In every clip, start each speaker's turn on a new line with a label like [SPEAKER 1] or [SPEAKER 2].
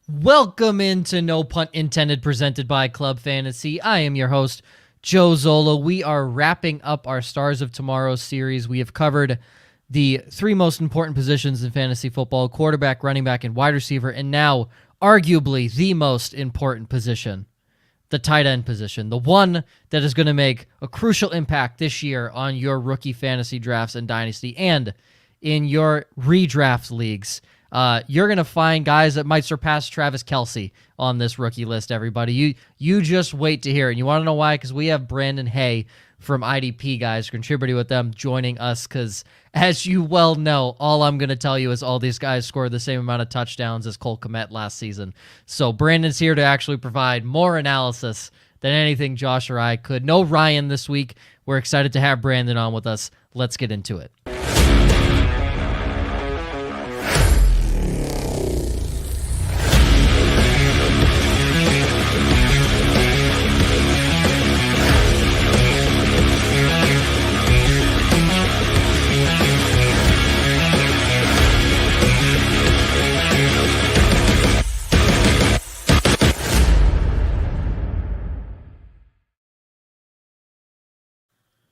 [SPEAKER 1] Welcome into No Punt Intended, presented by Club Fantasy. I am your host, Joe Zolo. We are wrapping up our Stars of Tomorrow series. We have covered the three most important positions in fantasy football: quarterback, running back, and wide receiver, and now arguably the most important position, the tight end position, the one that is going to make a crucial impact this year on your rookie fantasy drafts and Dynasty and in your redraft leagues. You're going to find guys that might surpass Travis Kelce on this rookie list, everybody. You just wait to hear it. And you want to know why? Because we have Brandon Haye from IDP Guys, contributing with them, joining us, because as you well know, all I'm going to tell you is all these guys scored the same amount of touchdowns as Cole Kmet last season. So Brandon's here to actually provide more analysis than anything Josh or I could. No Ryan this week. We're excited to have Brandon on with us. Let's get into it.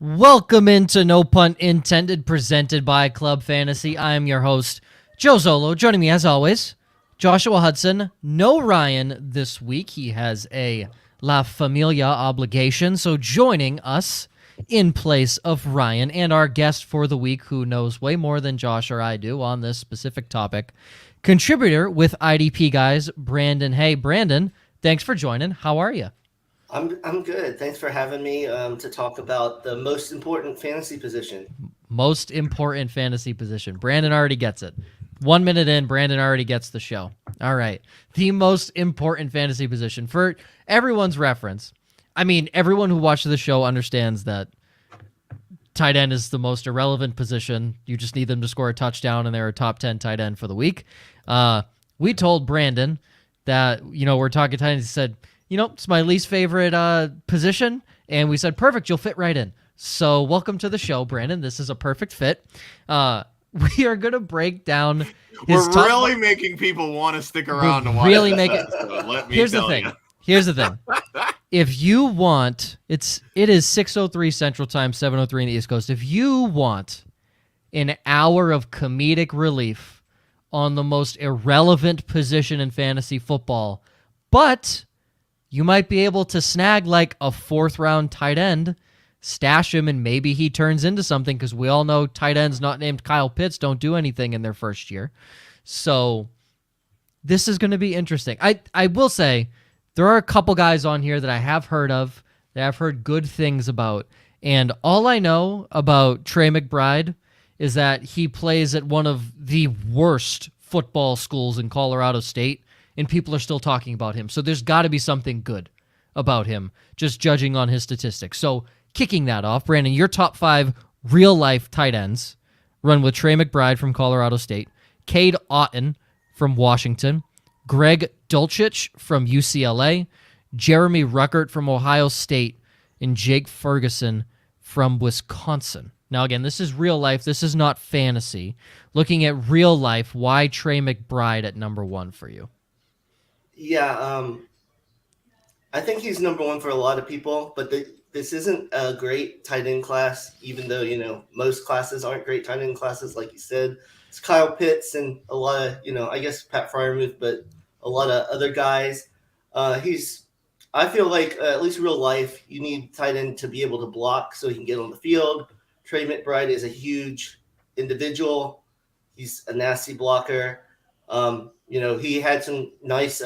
[SPEAKER 1] Welcome into No Punt Intended, presented by Club Fantasy. I am your host, Joe Zolo. Joining me, as always, Joshua Hudson. No Ryan this week. He has a La Familia obligation, so joining us in place of Ryan and our guest for the week, who knows way more than Josh or I do on this specific topic, contributor with IDP Guys, Brandon Haye. Brandon, thanks for joining. How are you?
[SPEAKER 2] I'm good. Thanks for having me to talk about the most important fantasy position.
[SPEAKER 1] Most important fantasy position. Brandon already gets it. 1 minute in, Brandon already gets the show. All right. The most important fantasy position. For everyone's reference, I mean, everyone who watches the show understands that tight end is the most irrelevant position. You just need them to score a touchdown, and they're a top 10 tight end for the week. We told Brandon that, we're talking tight ends. He said, it's my least favorite position. And we said, perfect, you'll fit right in. So welcome to the show, Brandon. This is a perfect fit. We are going to break down his
[SPEAKER 3] We're really making people want to stick around to watch.
[SPEAKER 1] Really make it. Here's the thing. Here's the thing. If you want, it is 6:03 Central Time, 7:03 in the East Coast. If you want an hour of comedic relief on the most irrelevant position in fantasy football, but you might be able to snag like a fourth-round tight end, stash him, and maybe he turns into something, because we all know tight ends not named Kyle Pitts don't do anything in their first year. So this is going to be interesting. I will say there are a couple guys on here that I have heard of, that I've heard good things about, and all I know about Trey Mcbride is that he plays at one of the worst football schools in Colorado State, and people are still talking about him. So there's got to be something good about him, just judging on his statistics. So kicking that off, Brandon, your top 5 real-life tight ends run with Trey Mcbride from Colorado State, Cade Otton from Washington, Greg Dulcich from UCLA, Jeremy Ruckert from Ohio State, and Jake Ferguson from Wisconsin. Now, again, this is real life. This is not fantasy. Looking at real life, why Trey Mcbride at number 1 for you?
[SPEAKER 2] Yeah, I think he's number 1 for a lot of people, but this isn't a great tight end class, even though, most classes aren't great tight end classes, like you said. It's Kyle Pitts and a lot of, I guess Pat Freiermuth, but a lot of other guys. I feel like, at least real life, you need tight end to be able to block so he can get on the field. Trey Mcbride is a huge individual. He's a nasty blocker. He had some nice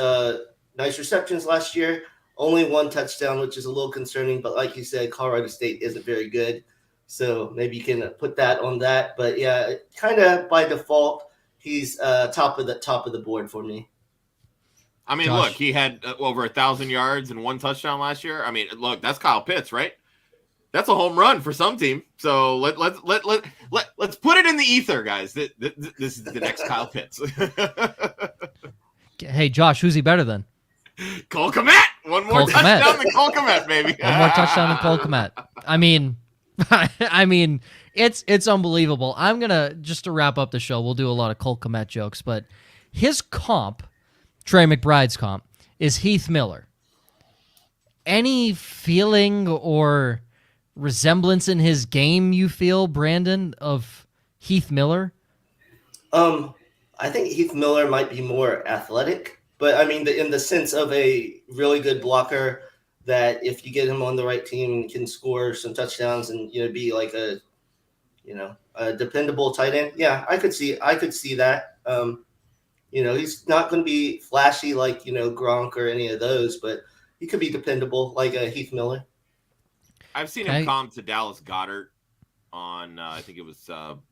[SPEAKER 2] receptions last year. Only 1 touchdown, which is a little concerning. But like you said, Colorado State isn't very good. So maybe you can put that on that. But yeah, kind of by default, he's top of the board for me.
[SPEAKER 3] I mean, Josh, look, he had over 1,000 yards and 1 touchdown last year. I mean, look, that's Kyle Pitts, right? That's a home run for some team. So let's put it in the ether, guys. This is the next Kyle Pitts.
[SPEAKER 1] Hey, Josh, who's he better than?
[SPEAKER 3] Cole Kmet. One more touchdown than Cole Kmet, baby.
[SPEAKER 1] One more touchdown than Cole Kmet. I mean, it's unbelievable. I'm gonna, just to wrap up the show, we'll do a lot of Cole Kmet jokes, but his comp Trey McBride's comp, is Heath Miller. Any feeling or resemblance in his game you feel, Brandon, of Heath Miller?
[SPEAKER 2] I think Heath Miller might be more athletic, but I mean, in the sense of a really good blocker that if you get him on the right team can score some touchdowns and, be like a dependable tight end. Yeah, I could see that. He's not going to be flashy like, Gronk or any of those, but he could be dependable like Heath Miller.
[SPEAKER 3] I've seen him comp to Dallas Goedert on, I think it was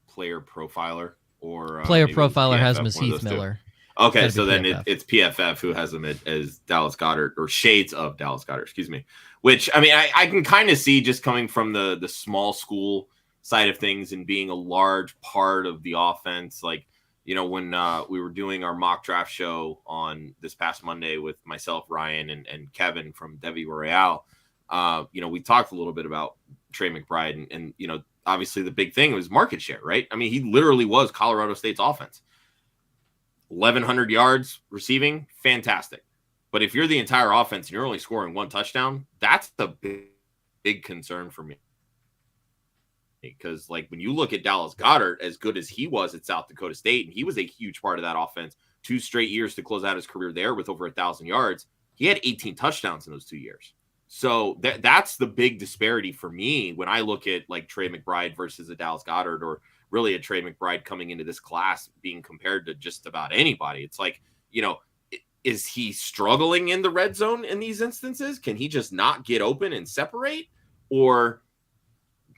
[SPEAKER 3] Player Profiler. Or
[SPEAKER 1] Player Profiler has him as Heath Miller.
[SPEAKER 3] Okay, so then it's PFF who has him as Dallas Goedert, or shades of Dallas Goedert, excuse me. Which, I mean, I can kind of see just coming from the small school side of things and being a large part of the offense. Like, when we were doing our mock draft show on this past Monday with myself, Ryan, and Kevin from Devy Royale, we talked a little bit about Trey McBride and obviously the big thing was market share, right? I mean, he literally was Colorado State's offense. 1,100 yards receiving, fantastic. But if you're the entire offense and you're only scoring one touchdown, that's the big concern for me. Because, like, when you look at Dallas Goedert, as good as he was at South Dakota State, and he was a huge part of that offense, 2 straight years to close out his career there with over 1,000 yards, he had 18 touchdowns in those 2 years. So that's the big disparity for me when I look at like Trey McBride versus a Dallas Goedert, or really a Trey McBride coming into this class being compared to just about anybody. It's like, is he struggling in the red zone in these instances? Can he just not get open and separate? Or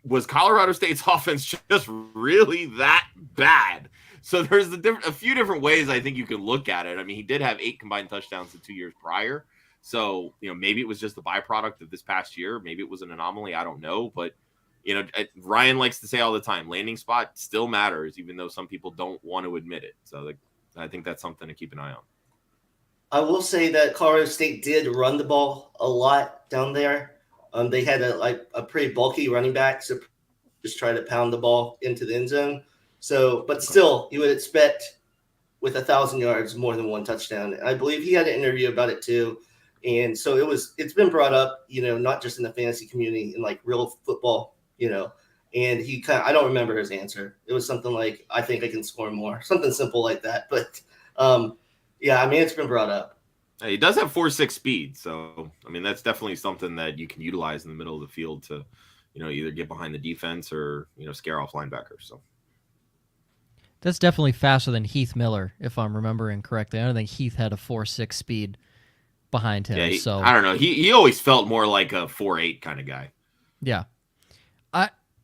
[SPEAKER 3] was Colorado State's offense just really that bad? So there's a few different ways I think you can look at it. I mean, he did have 8 combined touchdowns in 2 years prior. So, maybe it was just the byproduct of this past year. Maybe it was an anomaly. I don't know. But, Ryan likes to say all the time, landing spot still matters, even though some people don't want to admit it. So I think that's something to keep an eye on.
[SPEAKER 2] I will say that Colorado State did run the ball a lot down there. They had a pretty bulky running back, so just try to pound the ball into the end zone. So, but still, you would expect with 1,000 yards more than one touchdown. And I believe he had an interview about it too. And so it's been brought up, not just in the fantasy community, in like real football, and I don't remember his answer. It was something like, I think I can score more, something simple like that. But yeah, I mean, it's been brought up.
[SPEAKER 3] He does have 4.6 speed. So, I mean, that's definitely something that you can utilize in the middle of the field to, either get behind the defense or, scare off linebackers. So
[SPEAKER 1] that's definitely faster than Heath Miller, if I'm remembering correctly. I don't think Heath had a 4.6 speed behind him.
[SPEAKER 3] Yeah,
[SPEAKER 1] so
[SPEAKER 3] I don't know. He always felt more like a 4.8 kind of guy.
[SPEAKER 1] Yeah.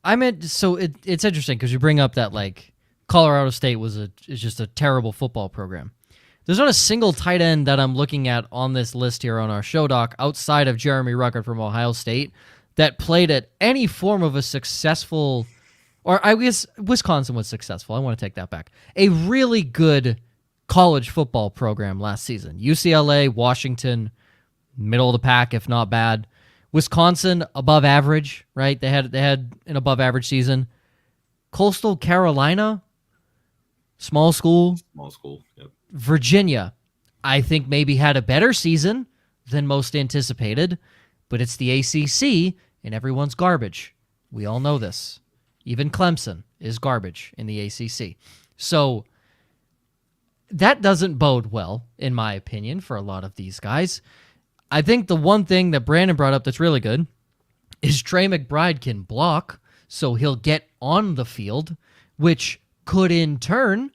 [SPEAKER 1] I meant, so it's interesting because you bring up that like Colorado State is just a terrible football program. There's not a single tight end that I'm looking at on this list here on our show doc outside of Jeremy Ruckert from Ohio State that played at any form of a successful, or I guess Wisconsin was successful. I want to take that back. A really good college football program last season. UCLA, Washington, middle of the pack, if not bad. Wisconsin, above average, right? They had an above average season. Coastal Carolina, small school.
[SPEAKER 3] Yep.
[SPEAKER 1] Virginia, I think maybe had a better season than most anticipated, but it's the ACC and everyone's garbage. We all know this. Even Clemson is garbage in the ACC. So that doesn't bode well, in my opinion, for a lot of these guys. I think the one thing that Brandon brought up that's really good is Trey McBride can block, so he'll get on the field, which could in turn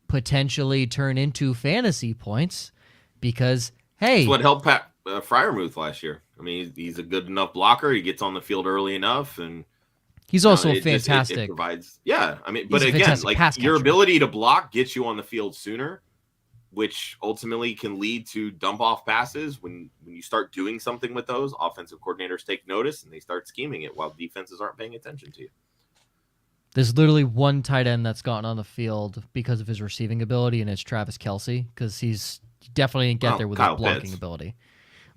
[SPEAKER 1] potentially turn into fantasy points because, hey...
[SPEAKER 3] That's what helped Pat Freiermuth last year. I mean, he's a good enough blocker. He gets on the field early enough, and...
[SPEAKER 1] He's also fantastic.
[SPEAKER 3] It provides, yeah. I mean, but again, like your ability to block gets you on the field sooner, which ultimately can lead to dump off passes. When you start doing something with those, offensive coordinators take notice and they start scheming it while defenses aren't paying attention to you.
[SPEAKER 1] There's literally one tight end that's gotten on the field because of his receiving ability, and it's Travis Kelce, because he's definitely didn't get there with his blocking ability.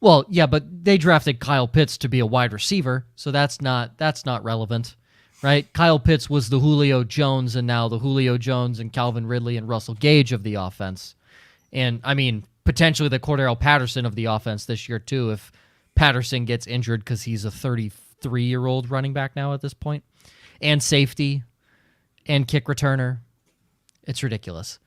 [SPEAKER 1] Well, yeah, but they drafted Kyle Pitts to be a wide receiver, so that's not relevant. Right? Kyle Pitts was the Julio Jones, and now the Julio Jones and Calvin Ridley and Russell Gage of the offense. And, I mean, potentially the Cordero Patterson of the offense this year too, if Patterson gets injured, because he's a 33-year-old running back now at this point, and safety and kick returner. It's ridiculous.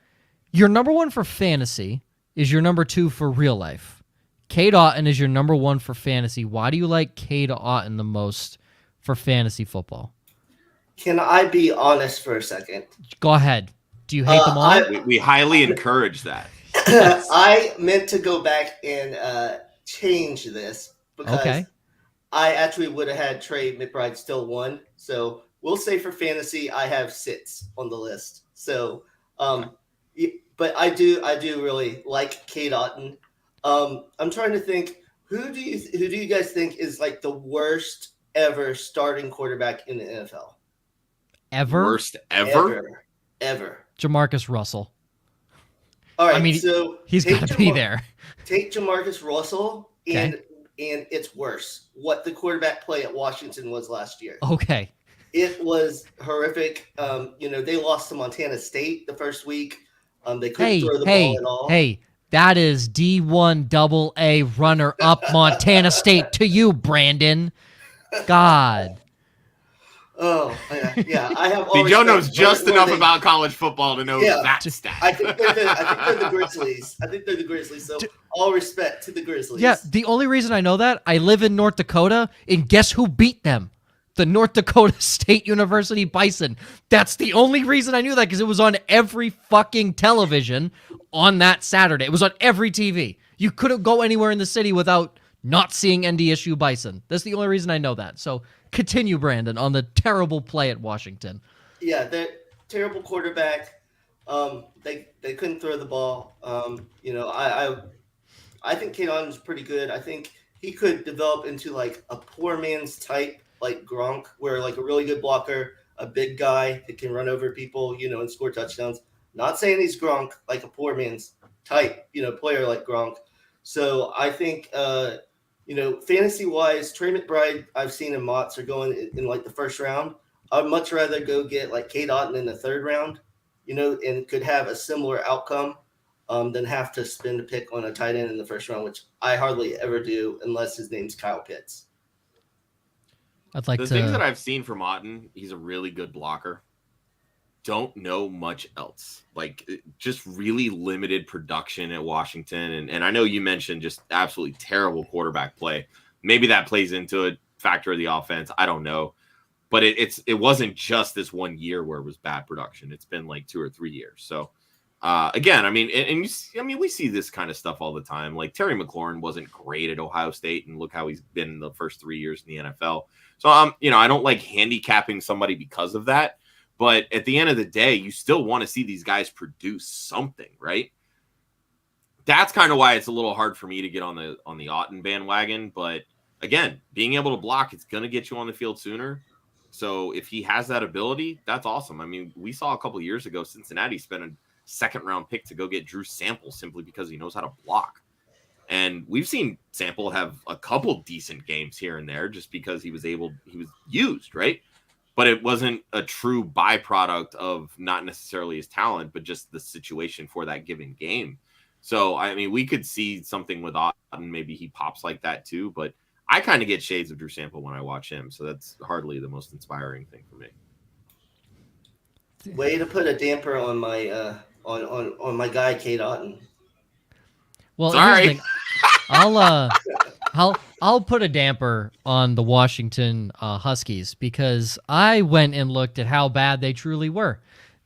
[SPEAKER 1] Your number one for fantasy is your number two for real life. Cade Otton is your number one for fantasy. Why do you like Cade Otton the most for fantasy football?
[SPEAKER 2] Can I be honest for a second?
[SPEAKER 1] Go ahead. Do you hate them all?
[SPEAKER 3] We highly encourage that.
[SPEAKER 2] I meant to go back and change this because I actually would have had Trey Mcbride still one. So we'll say for fantasy, I have 6 on the list. So, but I do really like Cade Otton. I'm trying to think, who do you guys think is like the worst ever starting quarterback in the NFL?
[SPEAKER 3] Worst ever?
[SPEAKER 2] Ever.
[SPEAKER 1] Jamarcus Russell.
[SPEAKER 2] All right,
[SPEAKER 1] I mean,
[SPEAKER 2] so
[SPEAKER 1] he's got to be there.
[SPEAKER 2] Take Jamarcus Russell, and it's worse. What the quarterback play at Washington was last year.
[SPEAKER 1] Okay.
[SPEAKER 2] It was horrific. They lost to Montana State the first week. They couldn't throw the ball at all.
[SPEAKER 1] Hey, that is D1 AA runner-up Montana State to you, Brandon. God.
[SPEAKER 2] Oh, yeah. I have.
[SPEAKER 3] See, Joe knows just enough about college football to know that stat.
[SPEAKER 2] I think they're the Grizzlies. So all respect to the Grizzlies.
[SPEAKER 1] Yeah, the only reason I know that, I live in North Dakota, and guess who beat them? The North Dakota State University Bison. That's the only reason I knew that, because it was on every fucking television on that Saturday. It was on every TV. You couldn't go anywhere in the city without not seeing NDSU Bison. That's the only reason I know that. So continue, Brandon, on the terrible play at Washington.
[SPEAKER 2] Yeah, they're terrible quarterback. They couldn't throw the ball. I think Cade Otton's pretty good. I think he could develop into like a poor man's type, like Gronk, where like a really good blocker, a big guy that can run over people, and score touchdowns. Not saying he's Gronk, like a poor man's type, player like Gronk. So I think, fantasy-wise, Trey McBride, I've seen in mocks are going in like the first round. I'd much rather go get like Cade Otton in the third round, and could have a similar outcome than have to spend a pick on a tight end in the first round, which I hardly ever do unless his name's Kyle Pitts.
[SPEAKER 3] The things that I've seen from Otton, he's a really good blocker. Don't know much else. Like, just really limited production at Washington. And I know you mentioned just absolutely terrible quarterback play. Maybe that plays into a factor of the offense. I don't know. But it wasn't just this 1 year where it was bad production. It's been like 2 or 3 years. So, again, I mean, we see this kind of stuff all the time. Like, Terry McLaurin wasn't great at Ohio State, and look how he's been in the first 3 years in the NFL. So, I don't like handicapping somebody because of that. But at the end of the day, you still want to see these guys produce something, right? That's kind of why it's a little hard for me to get on the Otton bandwagon. But again, being able to block, it's going to get you on the field sooner. So if he has that ability, that's awesome. I mean, we saw a couple of years ago, Cincinnati spent a second-round pick to go get Drew Sample simply because he knows how to block. And we've seen Sample have a couple decent games here and there just because he was used, right? But it wasn't a true byproduct of not necessarily his talent, but just the situation for that given game. So, I mean, we could see something with Otton. Maybe he pops like that too. But I kind of get shades of Drew Sample when I watch him. So that's hardly the most inspiring thing for me.
[SPEAKER 2] Way to put a damper on my on my guy, Cade Otton.
[SPEAKER 1] Well, sorry. I'll put a damper on the Washington Huskies because I went and looked at how bad they truly were.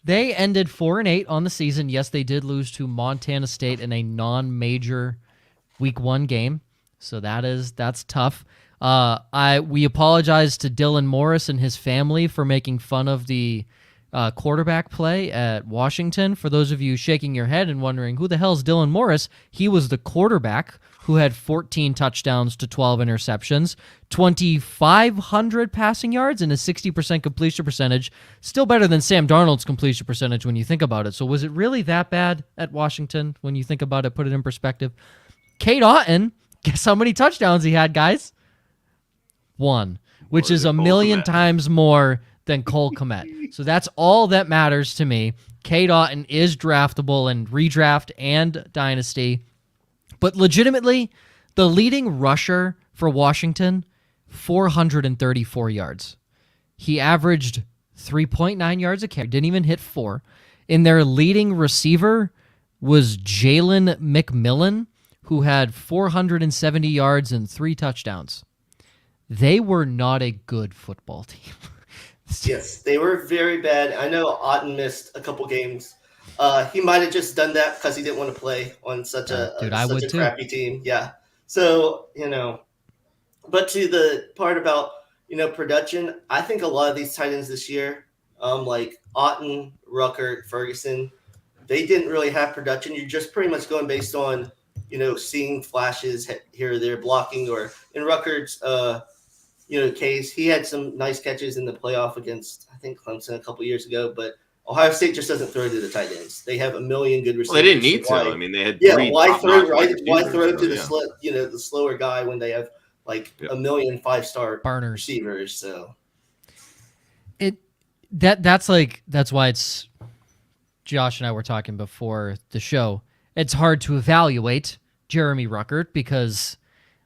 [SPEAKER 1] They ended 4-8 on the season. Yes, they did lose to Montana State in a non-major Week 1 game, so that's tough. We apologize to Dylan Morris and his family for making fun of the quarterback play at Washington. For those of you shaking your head and wondering who the hell is Dylan Morris, he was the quarterback who had 14 touchdowns to 12 interceptions, 2,500 passing yards, and a 60% completion percentage. Still better than Sam Darnold's completion percentage when you think about it. So was it really that bad at Washington when you think about it, put it in perspective? Cade Otton, guess how many touchdowns he had, guys? 1, which is a million times more than Cole Kmet. So that's all that matters to me. Cade Otton is draftable in redraft and dynasty. But legitimately, the leading rusher for Washington, 434 yards. He averaged 3.9 yards a carry, didn't even hit 4. And their leading receiver was Jalen Mcmillan, who had 470 yards and 3 touchdowns. They were not a good football team.
[SPEAKER 2] Yes, they were very bad. I know Otten missed a couple games. He might have just done that because he didn't want to play on such a crappy team. Yeah. So, but to the part about, production, I think a lot of these tight ends this year, like Otten, Ruckert, Ferguson, they didn't really have production. You're just pretty much going based on, seeing flashes here or there, blocking, or in Ruckert's, case, he had some nice catches in the playoff against, I think, Clemson a couple years ago, but Ohio State just doesn't throw to the tight ends. They have a million good receivers.
[SPEAKER 3] Well, they didn't need to. I mean, they had
[SPEAKER 2] why throw to the slower guy when they have like a million 5-star receivers? So
[SPEAKER 1] that's why it's Josh and I were talking before the show. It's hard to evaluate Jeremy Ruckert because,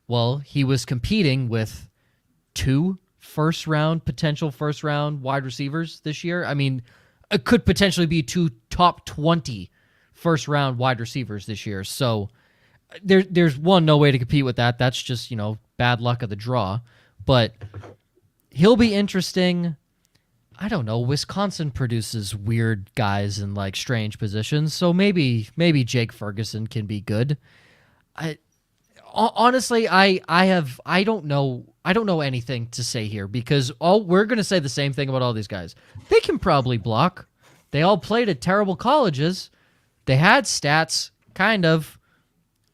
[SPEAKER 1] well, he was competing with 2 potential first round wide receivers this year. I mean, it could potentially be 2 top 20 first round wide receivers this year. So there's no way to compete with that. That's just, bad luck of the draw. But he'll be interesting. I don't know. Wisconsin produces weird guys in like strange positions. So maybe Jake Ferguson can be good. Honestly, I don't know anything to say here because we're going to say the same thing about all these guys. They can probably block. They all played at terrible colleges. They had stats, kind of.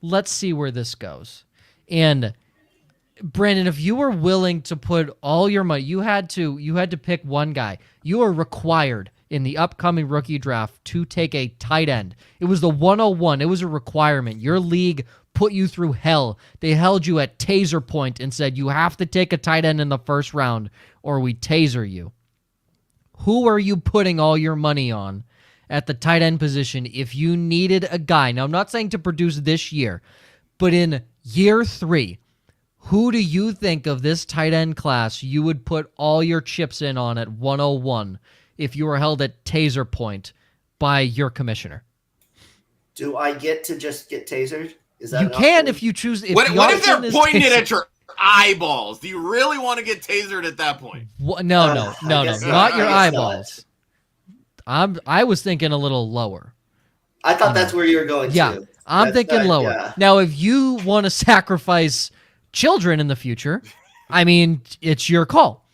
[SPEAKER 1] Let's see where this goes. And Brandon, if you were willing to put all your money, you had to pick one guy. You are required in the upcoming rookie draft to take a tight end. It was the 101. It was a requirement. Your league put you through hell. They held you at taser point and said, you have to take a tight end in the first round or we taser you. Who are you putting all your money on at the tight end position if you needed a guy? Now, I'm not saying to produce this year, but in year 3, who do you think of this tight end class you would put all your chips in on at 101 if you were held at taser point by your commissioner?
[SPEAKER 2] Do I get to just get tasered? Is that
[SPEAKER 1] you can if you choose.
[SPEAKER 3] What if they're pointing it at your eyeballs? Do you really want to get tasered at that point?
[SPEAKER 1] No, not your eyeballs. I was thinking a little lower.
[SPEAKER 2] I thought that's where you were going.
[SPEAKER 1] Yeah,
[SPEAKER 2] to.
[SPEAKER 1] I'm thinking lower. Yeah. Now, if you want to sacrifice children in the future, I mean, it's your call.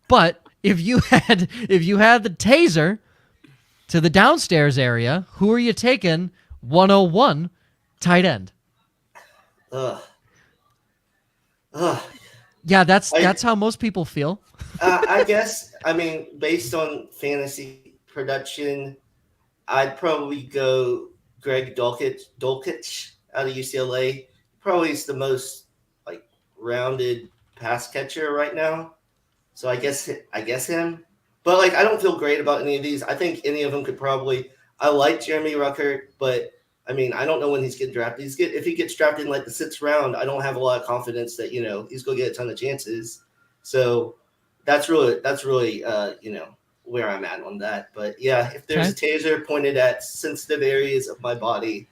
[SPEAKER 1] But if you had the taser to the downstairs area, who are you taking? 101 tight end. Yeah, that's how most people feel.
[SPEAKER 2] I guess. I mean, based on fantasy production, I'd probably go Greg Dulcich out of UCLA. Probably is the most rounded pass catcher right now. So I guess him. But I don't feel great about any of these. I think any of them could probably. I like Jeremy Ruckert, but I mean, I don't know when he's getting drafted. If he gets drafted in the 6th round, I don't have a lot of confidence that he's going to get a ton of chances. So that's really where I'm at on that. But yeah, if there's a taser pointed at sensitive areas of my body,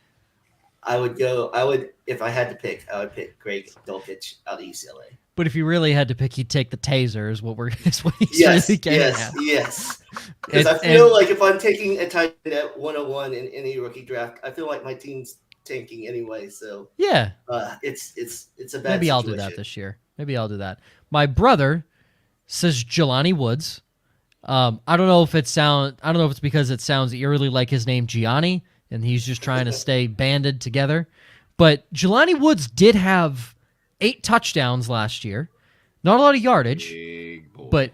[SPEAKER 2] if I had to pick, I would pick Greg Dulcich out of UCLA.
[SPEAKER 1] But if you really had to pick, you'd take the taser is what he's really getting at.
[SPEAKER 2] Yes. Because I feel like if I'm taking a tight end at 101 in any rookie draft, I feel like my team's tanking anyway. So
[SPEAKER 1] yeah,
[SPEAKER 2] it's a bad
[SPEAKER 1] Maybe
[SPEAKER 2] situation.
[SPEAKER 1] I'll do that this year. Maybe I'll do that. My brother says Jelani Woods. I don't know if it's because it sounds eerily like his name Gianni, and he's just trying to stay banded together. But Jelani Woods did have 8 touchdowns last year. Not a lot of yardage, but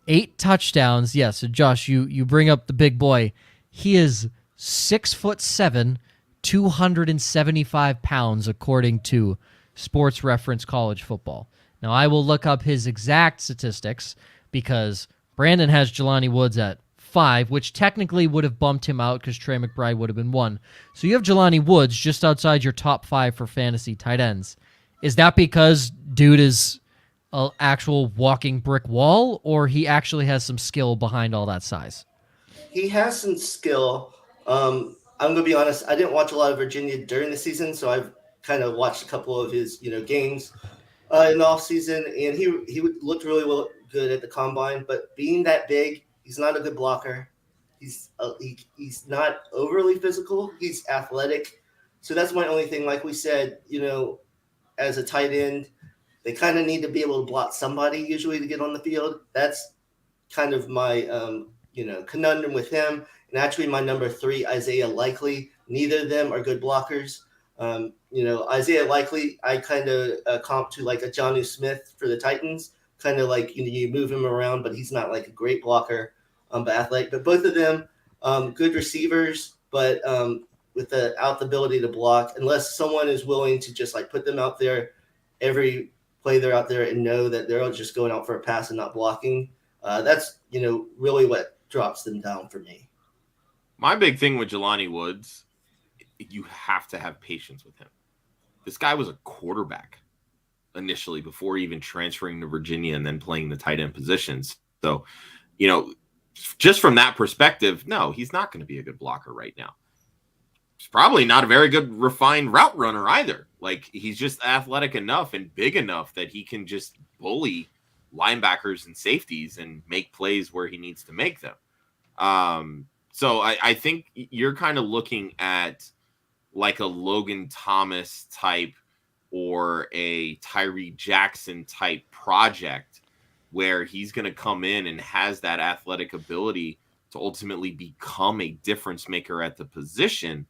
[SPEAKER 1] 8 touchdowns. Yeah, so Josh, you bring up the big boy. He is 6'7", 275 pounds, according to Sports Reference College Football. Now, I will look up his exact statistics because Brandon has Jelani Woods at 5, which technically would have bumped him out because Trey McBride would have been 1. So you have Jelani Woods just outside your top 5 for fantasy tight ends. Is that because dude is an actual walking brick wall, or he actually has some skill behind all that size?
[SPEAKER 2] He has some skill. I'm going to be honest. I didn't watch a lot of Virginia during the season, so I've kind of watched a couple of his, games in the offseason, and he looked really good at the combine. But being that big, he's not a good blocker. He's not overly physical. He's athletic. So that's my only thing. Like we said, as a tight end, they kind of need to be able to block somebody usually to get on the field. That's kind of my, conundrum with him. And actually my number 3, Isaiah Likely, neither of them are good blockers. Isaiah Likely, I kind of comp to like a Jonnu Smith for the Titans, kind of like, you move him around, but he's not like a great blocker, but athletic. But both of them, good receivers, but without the ability to block, unless someone is willing to just like put them out there every play they're out there and know that they're just going out for a pass and not blocking. That's, really what drops them down for me.
[SPEAKER 3] My big thing with Jelani Woods, you have to have patience with him. This guy was a quarterback initially before even transferring to Virginia and then playing the tight end positions. So, just from that perspective, no, he's not going to be a good blocker right now. He's probably not a very good refined route runner either. Like, he's just athletic enough and big enough that he can just bully linebackers and safeties and make plays where he needs to make them. So I think you're kind of looking at like a Logan Thomas type or a Tyree Jackson type project where he's going to come in and has that athletic ability to ultimately become a difference maker at the position.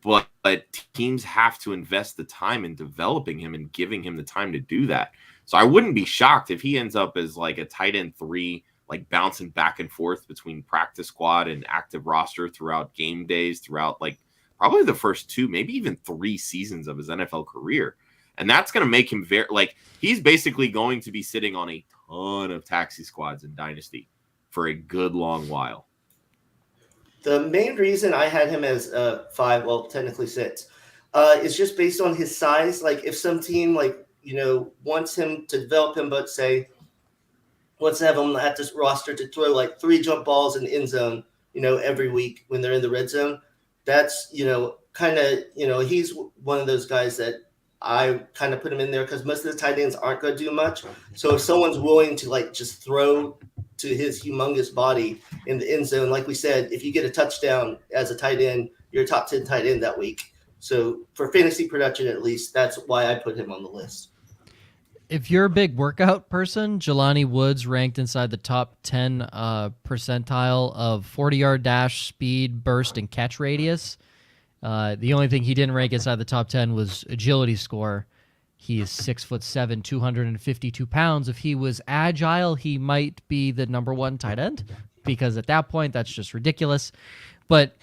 [SPEAKER 3] But teams have to invest the time in developing him and giving him the time to do that. So I wouldn't be shocked if he ends up as like a tight end 3, like bouncing back and forth between practice squad and active roster throughout game days, throughout like probably the first 2, maybe even 3 seasons of his NFL career. And that's going to make him he's basically going to be sitting on a ton of taxi squads in Dynasty for a good long while.
[SPEAKER 2] The main reason I had him as 5, well, technically 6, is just based on his size. Like if some team wants him to develop him, but say, let's have him at this roster to throw like 3 jump balls in the end zone, every week when they're in the red zone. That's, kind of, he's one of those guys that I kind of put him in there because most of the tight ends aren't going to do much. So if someone's willing to like just throw to his humongous body in the end zone, like we said, if you get a touchdown as a tight end, you're a top 10 tight end that week. So for fantasy production, at least, that's why I put him on the list.
[SPEAKER 1] If you're a big workout person, Jelani Woods ranked inside the top 10 percentile of 40-yard dash, speed, burst, and catch radius. The only thing he didn't rank inside the top 10 was agility score. He is 6'7", 252 pounds. If he was agile, he might be the number 1 tight end because at that point, that's just ridiculous. But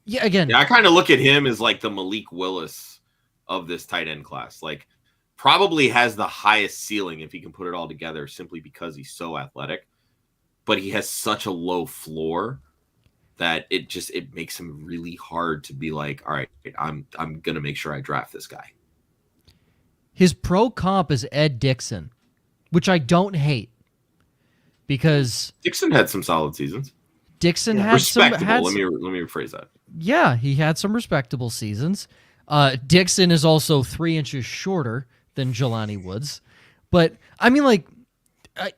[SPEAKER 1] yeah, again,
[SPEAKER 3] I kind of look at him as like the Malik Willis of this tight end class. Like, probably has the highest ceiling if he can put it all together simply because he's so athletic, but he has such a low floor that it makes him really hard to be like, all right, I'm going to make sure I draft this guy.
[SPEAKER 1] His pro comp is Ed Dixon, which I don't hate because
[SPEAKER 3] Dixon had some solid seasons.
[SPEAKER 1] Dixon had
[SPEAKER 3] respectable.
[SPEAKER 1] Let
[SPEAKER 3] me rephrase that.
[SPEAKER 1] Yeah, he had some respectable seasons. Dixon is also 3 inches shorter than Jelani Woods. But, I mean, like,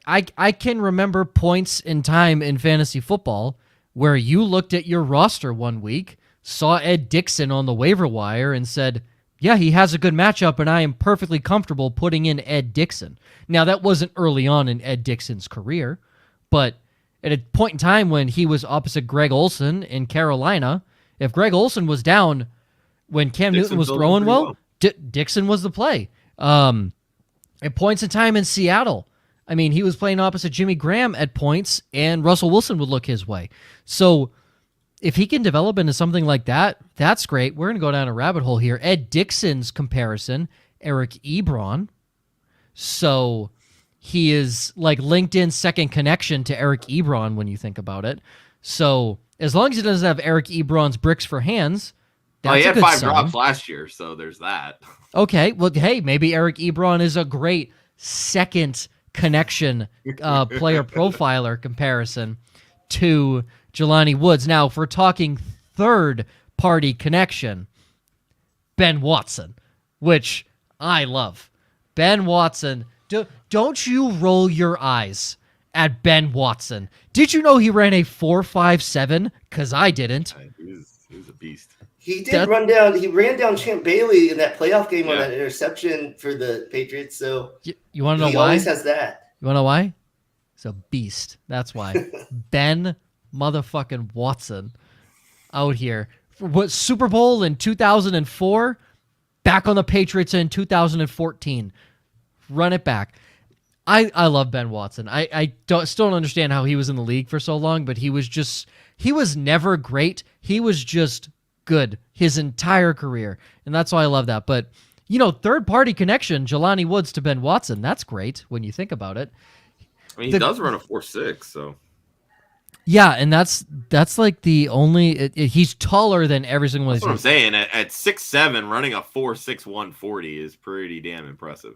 [SPEAKER 1] I can remember points in time in fantasy football where you looked at your roster one week, saw Ed Dixon on the waiver wire, and said, yeah, he has a good matchup, and I am perfectly comfortable putting in Ed Dixon. Now, that wasn't early on in Ed Dixon's career, but at a point in time when he was opposite Greg Olsen in Carolina, if Greg Olsen was down when Cam Newton was throwing well, Dixon was the play. At points in time in Seattle, I mean, he was playing opposite Jimmy Graham at points, and Russell Wilson would look his way. So if he can develop into something like that, that's great. We're going to go down a rabbit hole here. Ed Dixon's comparison, Eric Ebron. So he is like LinkedIn's second connection to Eric Ebron when you think about it. So as long as he doesn't have Eric Ebron's bricks for hands, that's
[SPEAKER 3] he
[SPEAKER 1] a
[SPEAKER 3] had
[SPEAKER 1] good
[SPEAKER 3] 5
[SPEAKER 1] sign.
[SPEAKER 3] drops last year, so there's that.
[SPEAKER 1] Okay, well, hey, maybe Eric Ebron is a great second connection player profiler comparison to Jelani Woods. Now, if we're talking third-party connection, Ben Watson, which I love. Ben Watson. Don't you roll your eyes at Ben Watson. Did you know he ran a 4.57? Because I didn't.
[SPEAKER 3] He was a beast.
[SPEAKER 2] He ran down Champ Bailey in that playoff game on that interception for the Patriots. So
[SPEAKER 1] you want to know why?
[SPEAKER 2] He always has that.
[SPEAKER 1] You want to know why? He's a beast. That's why. Ben motherfucking Watson out here. For what, Super Bowl in 2004? Back on the Patriots in 2014. Run it back. I love Ben Watson. I still don't understand how he was in the league for so long, but he was never great. He was just good his entire career, and that's why I love that. But, third-party connection, Jelani Woods to Ben Watson, that's great when you think about it.
[SPEAKER 3] I mean, he does run a 4.6, so...
[SPEAKER 1] Yeah, and that's like the only... he's taller than every single one.
[SPEAKER 3] That's what I'm saying. At 6'7", running a 4.6 140 is pretty damn impressive.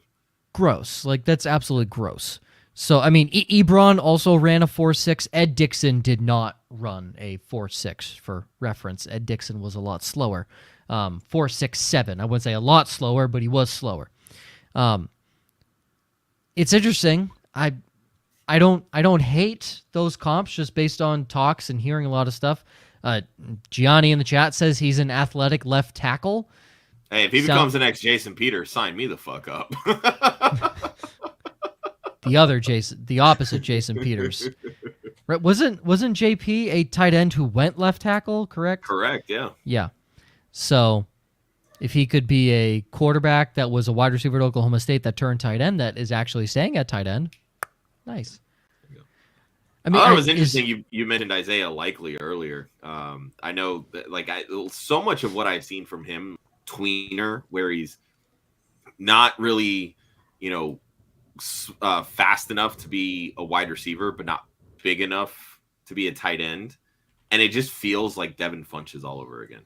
[SPEAKER 1] Gross. Like, that's absolutely gross. So, I mean, Ebron also ran a 4.6. Ed Dixon did not run a 4.6 for reference. Ed Dixon was a lot slower. 4.67. I wouldn't say a lot slower, but he was slower. It's interesting. I don't hate those comps just based on talks and hearing a lot of stuff. Gianni in the chat says he's an athletic left tackle.
[SPEAKER 3] Hey, if he becomes the next Jason Peters, sign me the fuck up.
[SPEAKER 1] The opposite Jason Peters. Right? Wasn't JP a tight end who went left tackle, correct?
[SPEAKER 3] Correct, yeah.
[SPEAKER 1] Yeah. So if he could be a quarterback that was a wide receiver at Oklahoma State that turned tight end that is actually staying at tight end, nice.
[SPEAKER 3] I mean, it was interesting. You mentioned Isaiah Likely earlier. I know that so much of what I've seen from him, tweener, where he's not really, fast enough to be a wide receiver, but not big enough to be a tight end, and it just feels like Devin Funches all over again.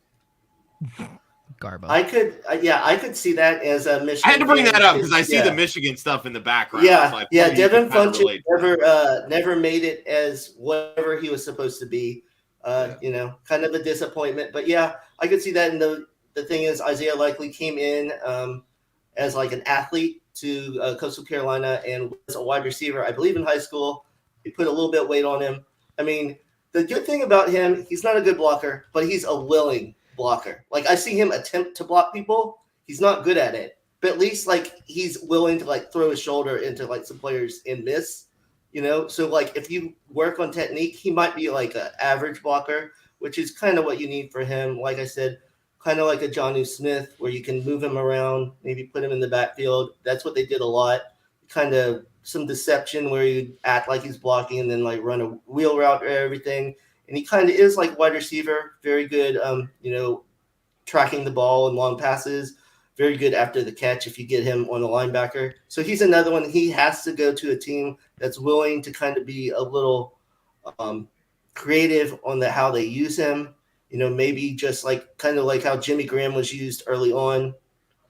[SPEAKER 1] Garbo.
[SPEAKER 2] I could see that as a Michigan.
[SPEAKER 3] I had to bring that up because I see the Michigan stuff in the background.
[SPEAKER 2] Yeah, Devin Funches never made it as whatever he was supposed to be. Kind of a disappointment. But yeah, I could see that. And the thing is, Isaiah Likely came in as like an athlete to Coastal Carolina and was a wide receiver, I believe, in high school. He put a little bit of weight on him. I mean, the good thing about him, he's not a good blocker, but he's a willing blocker. Like, I see him attempt to block people. He's not good at it, but at least he's willing to throw his shoulder into some players and miss, So if you work on technique, he might be an average blocker, which is kind of what you need for him. Like I said, kind of like a Jonnu Smith, where you can move him around, maybe put him in the backfield. That's what they did a lot. Kind of some deception where you act like he's blocking and then run a wheel route or everything. And he kind of is like wide receiver, very good, tracking the ball and long passes, very good after the catch if you get him on a linebacker. So he's another one. He has to go to a team that's willing to kind of be a little creative on how they use him. Maybe just kind of like how Jimmy Graham was used early on,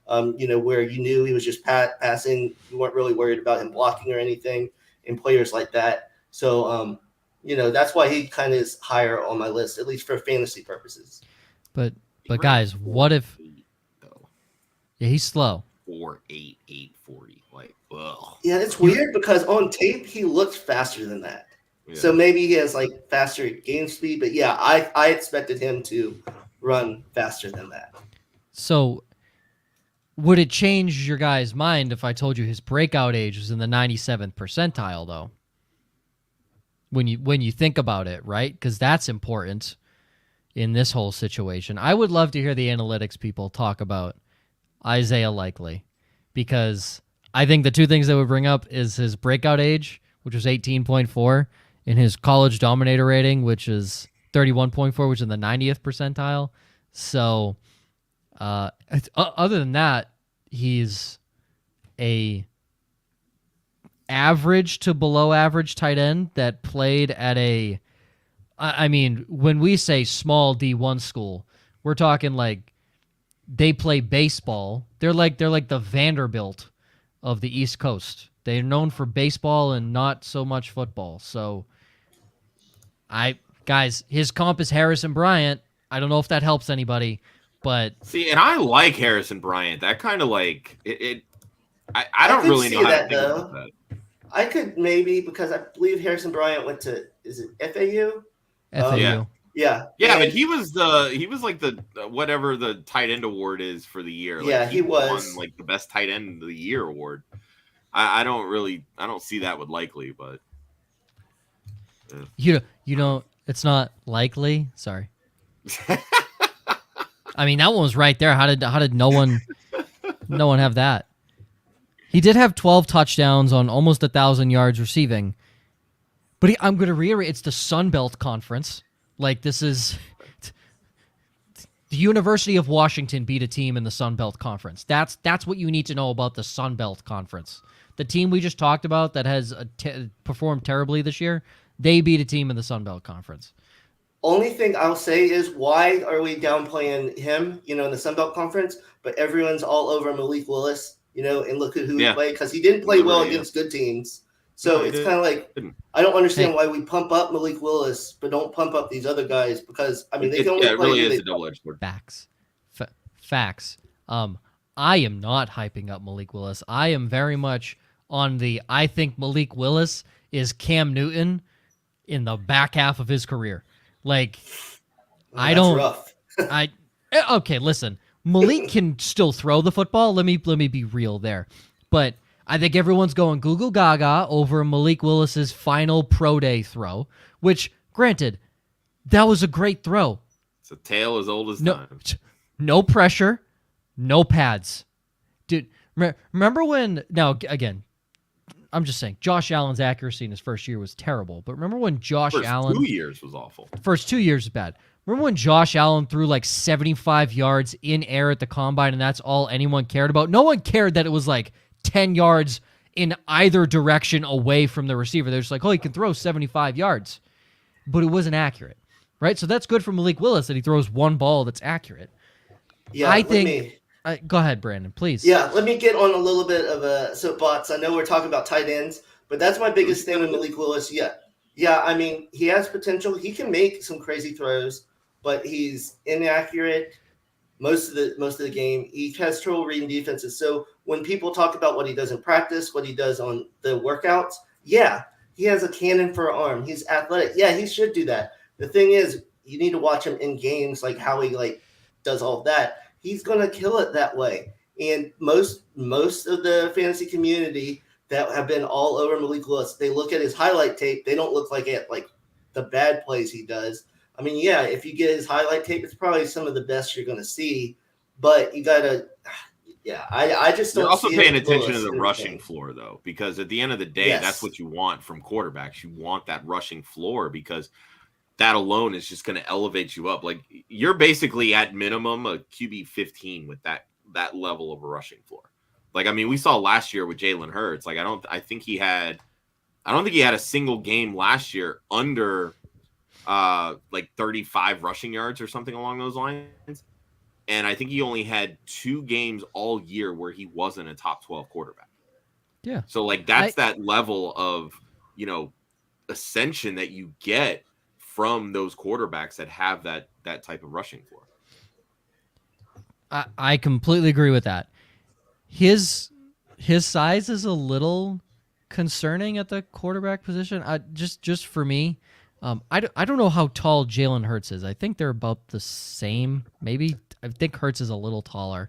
[SPEAKER 2] where you knew he was just passing. You weren't really worried about him blocking or anything, and players like that. So, that's why he kind of is higher on my list, at least for fantasy purposes.
[SPEAKER 1] But guys, what if? Yeah, he's slow.
[SPEAKER 3] 4.8, 840. Ugh.
[SPEAKER 2] Yeah, it's weird because on tape he looks faster than that. Yeah. So maybe he has faster game speed, but yeah, I expected him to run faster than that.
[SPEAKER 1] So would it change your guys' mind if I told you his breakout age was in the 97th percentile, though? When you think about it, right? Because that's important in this whole situation. I would love to hear the analytics people talk about Isaiah Likely, because I think the two things they would bring up is his breakout age, which was 18.4, and his college dominator rating, which is 31.4, which is in the 90th percentile. So other than that, he's a average to below average tight end that played at a, I mean, when we say small D1 school, we're talking like they play baseball. They're like the Vanderbilt of the East Coast. They're known for baseball and not so much football. So, guys, his comp is Harrison Bryant. I don't know if that helps anybody, but
[SPEAKER 3] see, and I like Harrison Bryant. That kind of like it. I don't really know how to think about that.
[SPEAKER 2] I could maybe, because I believe Harrison Bryant went to, is it FAU?
[SPEAKER 1] FAU.
[SPEAKER 2] Yeah,
[SPEAKER 3] but he was like the whatever the tight end award is for the year. Like,
[SPEAKER 2] yeah, he was
[SPEAKER 3] won, like the best tight end of the year award. I don't see that with Likely, but
[SPEAKER 1] you know it's not likely. Sorry. I mean, that one was right there. How did no one have that? He did have 12 touchdowns on almost 1,000 yards receiving. But I'm going to reiterate, it's the Sun Belt Conference. Like, this is the University of Washington beat a team in the Sun Belt Conference. That's what you need to know about the Sun Belt Conference. The team we just talked about that has performed terribly this year, they beat a team in the Sun Belt Conference.
[SPEAKER 2] Only thing I'll say is, why are we downplaying him, in the Sun Belt Conference, but everyone's all over Malik Willis, and look at who he played, because he didn't play well against good teams. So it's kind of like, I don't understand why we pump up Malik Willis, but don't pump up these other guys, because, I mean, they can only play.
[SPEAKER 3] It really is a double-edged sword.
[SPEAKER 1] Facts. I am not hyping up Malik Willis. I am very much on I think Malik Willis is Cam Newton in the back half of his career. Like,
[SPEAKER 2] rough.
[SPEAKER 1] Okay, listen. Malik can still throw the football. Let me be real there. But I think everyone's going Google Gaga over Malik Willis's final pro day throw, which, granted, that was a great throw.
[SPEAKER 3] It's a tale as old as time.
[SPEAKER 1] No pressure, no pads. Dude, remember when... Now, again, I'm just saying, Josh Allen's accuracy in his first year was terrible. But remember when Josh Allen...
[SPEAKER 3] First 2 years was awful.
[SPEAKER 1] First 2 years is bad. Remember when Josh Allen threw like 75 yards in air at the combine, and that's all anyone cared about? No one cared that it was like 10 yards in either direction away from the receiver. They're just like, oh, he can throw 75 yards. But it wasn't accurate, right? So that's good for Malik Willis that he throws one ball that's accurate.
[SPEAKER 2] Yeah,
[SPEAKER 1] I think... go ahead, Brandon, please.
[SPEAKER 2] Yeah, let me get on a little bit of a soapbox. I know we're talking about tight ends, but that's my biggest thing with Malik Willis. Yeah, I mean, he has potential. He can make some crazy throws, but he's inaccurate most of the game. He has trouble reading defenses. So when people talk about what he does in practice, what he does on the workouts, yeah, he has a cannon for an arm. He's athletic. Yeah, he should do that. The thing is, you need to watch him in games, like how he does all of that. He's going to kill it that way. And most of the fantasy community that have been all over Malik Willis, they look at his highlight tape. They don't look like the bad plays he does. I mean, yeah, if you get his highlight tape, it's probably some of the best you're going to see. But you got to, I just don't.
[SPEAKER 3] You're also paying attention to the rushing floor, though, because at the end of the day, that's what you want from quarterbacks. You want that rushing floor, because that alone is just going to elevate you up. Like, you're basically at minimum a QB 15 with that level of a rushing floor. Like, I mean, we saw last year with Jalen Hurts. Like, I don't think he had a single game last year under 35 rushing yards or something along those lines. And I think he only had 2 games all year where he wasn't a top 12 quarterback.
[SPEAKER 1] Yeah.
[SPEAKER 3] So that's that level of, ascension that you get from those quarterbacks that have that type of rushing floor.
[SPEAKER 1] I completely agree with that. His size is a little concerning at the quarterback position. Just for me, I don't know how tall Jalen Hurts is. I think they're about the same. Maybe I think Hurts is a little taller.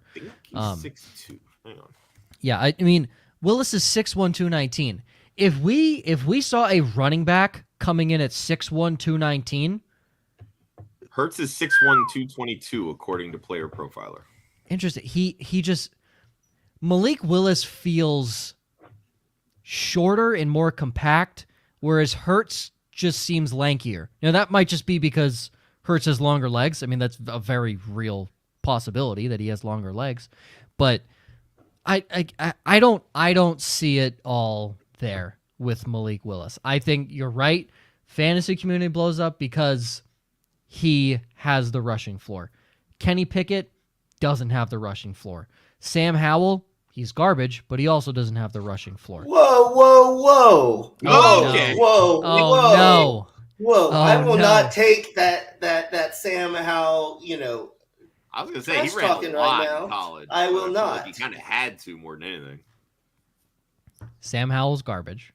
[SPEAKER 3] I think he's 6'2". Hang on.
[SPEAKER 1] Yeah, I mean, Willis is 6'1", 219. If we saw a running back coming in at 6'1", 219,
[SPEAKER 3] Hurts is 6'1", 222 according to Player Profiler.
[SPEAKER 1] Interesting. He just Malik Willis feels shorter and more compact, whereas Hurts just seems lankier. Now that might just be because Hurts has longer legs. I mean, that's a very real possibility that he has longer legs, but I don't see it all there. with Malik Willis. I think you're right. Fantasy community blows up because he has the rushing floor. Kenny Pickett doesn't have the rushing floor. Sam Howell, he's garbage, but he also doesn't have the rushing floor.
[SPEAKER 2] Whoa.
[SPEAKER 3] Okay.
[SPEAKER 2] Whoa.
[SPEAKER 1] No.
[SPEAKER 2] Whoa. I will
[SPEAKER 1] no.
[SPEAKER 2] not take that Sam Howell,
[SPEAKER 3] I was gonna say he
[SPEAKER 2] trash
[SPEAKER 3] ran
[SPEAKER 2] talking
[SPEAKER 3] a lot
[SPEAKER 2] right now.
[SPEAKER 3] in college.
[SPEAKER 2] I will
[SPEAKER 3] feel
[SPEAKER 2] not.
[SPEAKER 3] Like he kind of had to more than anything.
[SPEAKER 1] Sam Howell's garbage.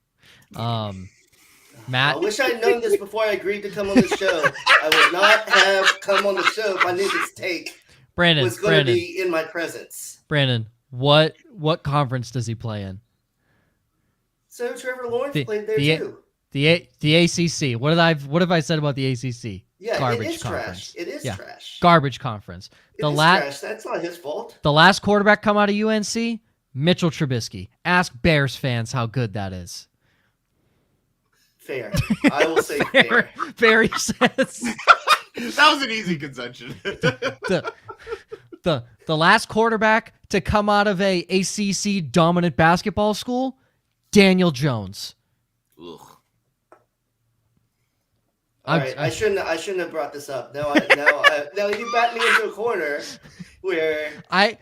[SPEAKER 1] Matt,
[SPEAKER 2] I wish I'd known this before I agreed to come on the show. I would not have come on the show if I knew this take was going to be in my presence.
[SPEAKER 1] Brandon, what conference does he play in?
[SPEAKER 2] So Trevor Lawrence played there too.
[SPEAKER 1] The ACC. What have I said about the ACC?
[SPEAKER 2] Yeah,
[SPEAKER 1] garbage
[SPEAKER 2] it is
[SPEAKER 1] conference.
[SPEAKER 2] trash. It is trash.
[SPEAKER 1] Garbage conference.
[SPEAKER 2] It is trash. That's not his fault.
[SPEAKER 1] The last quarterback come out of UNC, Mitchell Trubisky. Ask Bears fans how good that is.
[SPEAKER 2] Fair. I will say fair.
[SPEAKER 1] Very sense.
[SPEAKER 3] That was an easy concession.
[SPEAKER 1] The last quarterback to come out of a ACC dominant basketball school, Daniel Jones.
[SPEAKER 3] Ugh.
[SPEAKER 2] All right, I shouldn't have brought this up. Now you backed me into a corner where I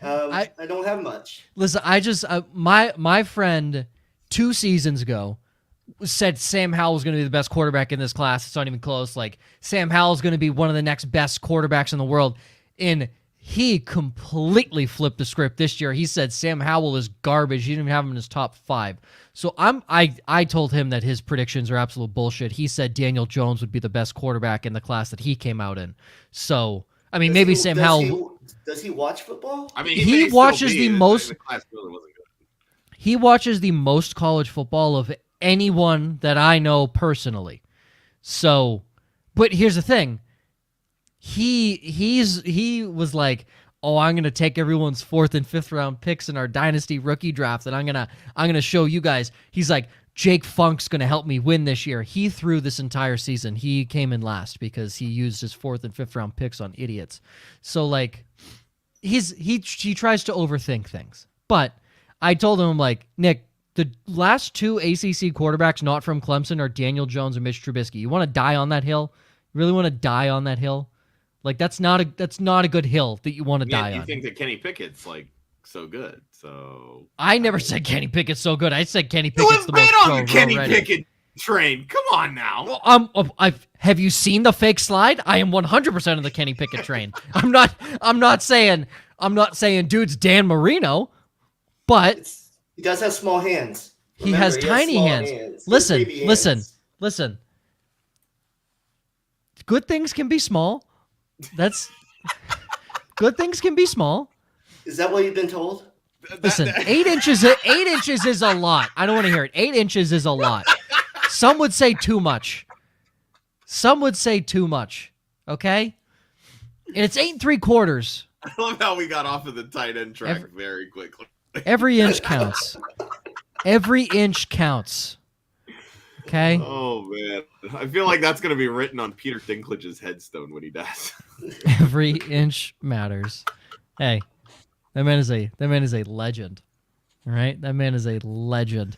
[SPEAKER 2] don't have much.
[SPEAKER 1] Listen, I just my friend 2 seasons ago said Sam Howell's going to be the best quarterback in this class. It's not even close. Like, Sam Howell's going to be one of the next best quarterbacks in the world. And he completely flipped the script this year. He said Sam Howell is garbage. He didn't even have him in his top 5. So I told him that his predictions are absolute bullshit. He said Daniel Jones would be the best quarterback in the class that he came out in. So, I mean, Sam Howell...
[SPEAKER 2] Does he watch football?
[SPEAKER 3] I mean,
[SPEAKER 1] he watches the most...
[SPEAKER 3] The class really wasn't good.
[SPEAKER 1] He watches the most college football of anyone that I know personally. So, but here's the thing. He was like, "Oh, I'm going to take everyone's 4th and 5th round picks in our dynasty rookie draft and I'm going to show you guys." He's like, "Jake Funk's going to help me win this year." He threw this entire season. He came in last because he used his 4th and 5th round picks on idiots. So like he tries to overthink things. But I told him, like, "Nick, the last 2 ACC quarterbacks not from Clemson are Daniel Jones and Mitch Trubisky. You want to die on that hill? You really want to die on that hill? Like, that's not a good hill that you want to die on."
[SPEAKER 3] You think that Kenny Pickett's like so good? So
[SPEAKER 1] I never said Kenny Pickett's so good. I said Kenny Pickett's the most pro
[SPEAKER 3] on the Kenny
[SPEAKER 1] already.
[SPEAKER 3] Pickett train. Come on now.
[SPEAKER 1] Have you seen the fake slide? I am 100% of the Kenny Pickett train. I'm not saying dude's Dan Marino, but
[SPEAKER 2] he does have small hands.
[SPEAKER 1] He has tiny hands. Listen. Good things can be small. Good things can be small.
[SPEAKER 2] Is that what you've been told?
[SPEAKER 1] Listen, 8 inches is a lot. I don't want to hear it. 8 inches is a lot. Some would say too much. Okay? And it's 8 3/4.
[SPEAKER 3] I love how we got off of the tight end track very quickly.
[SPEAKER 1] Every inch counts. Every inch counts. Okay?
[SPEAKER 3] Oh, man. I feel like that's going to be written on Peter Dinklage's headstone when he dies.
[SPEAKER 1] Every inch matters. Hey, that man is a legend. All right? That man is a legend.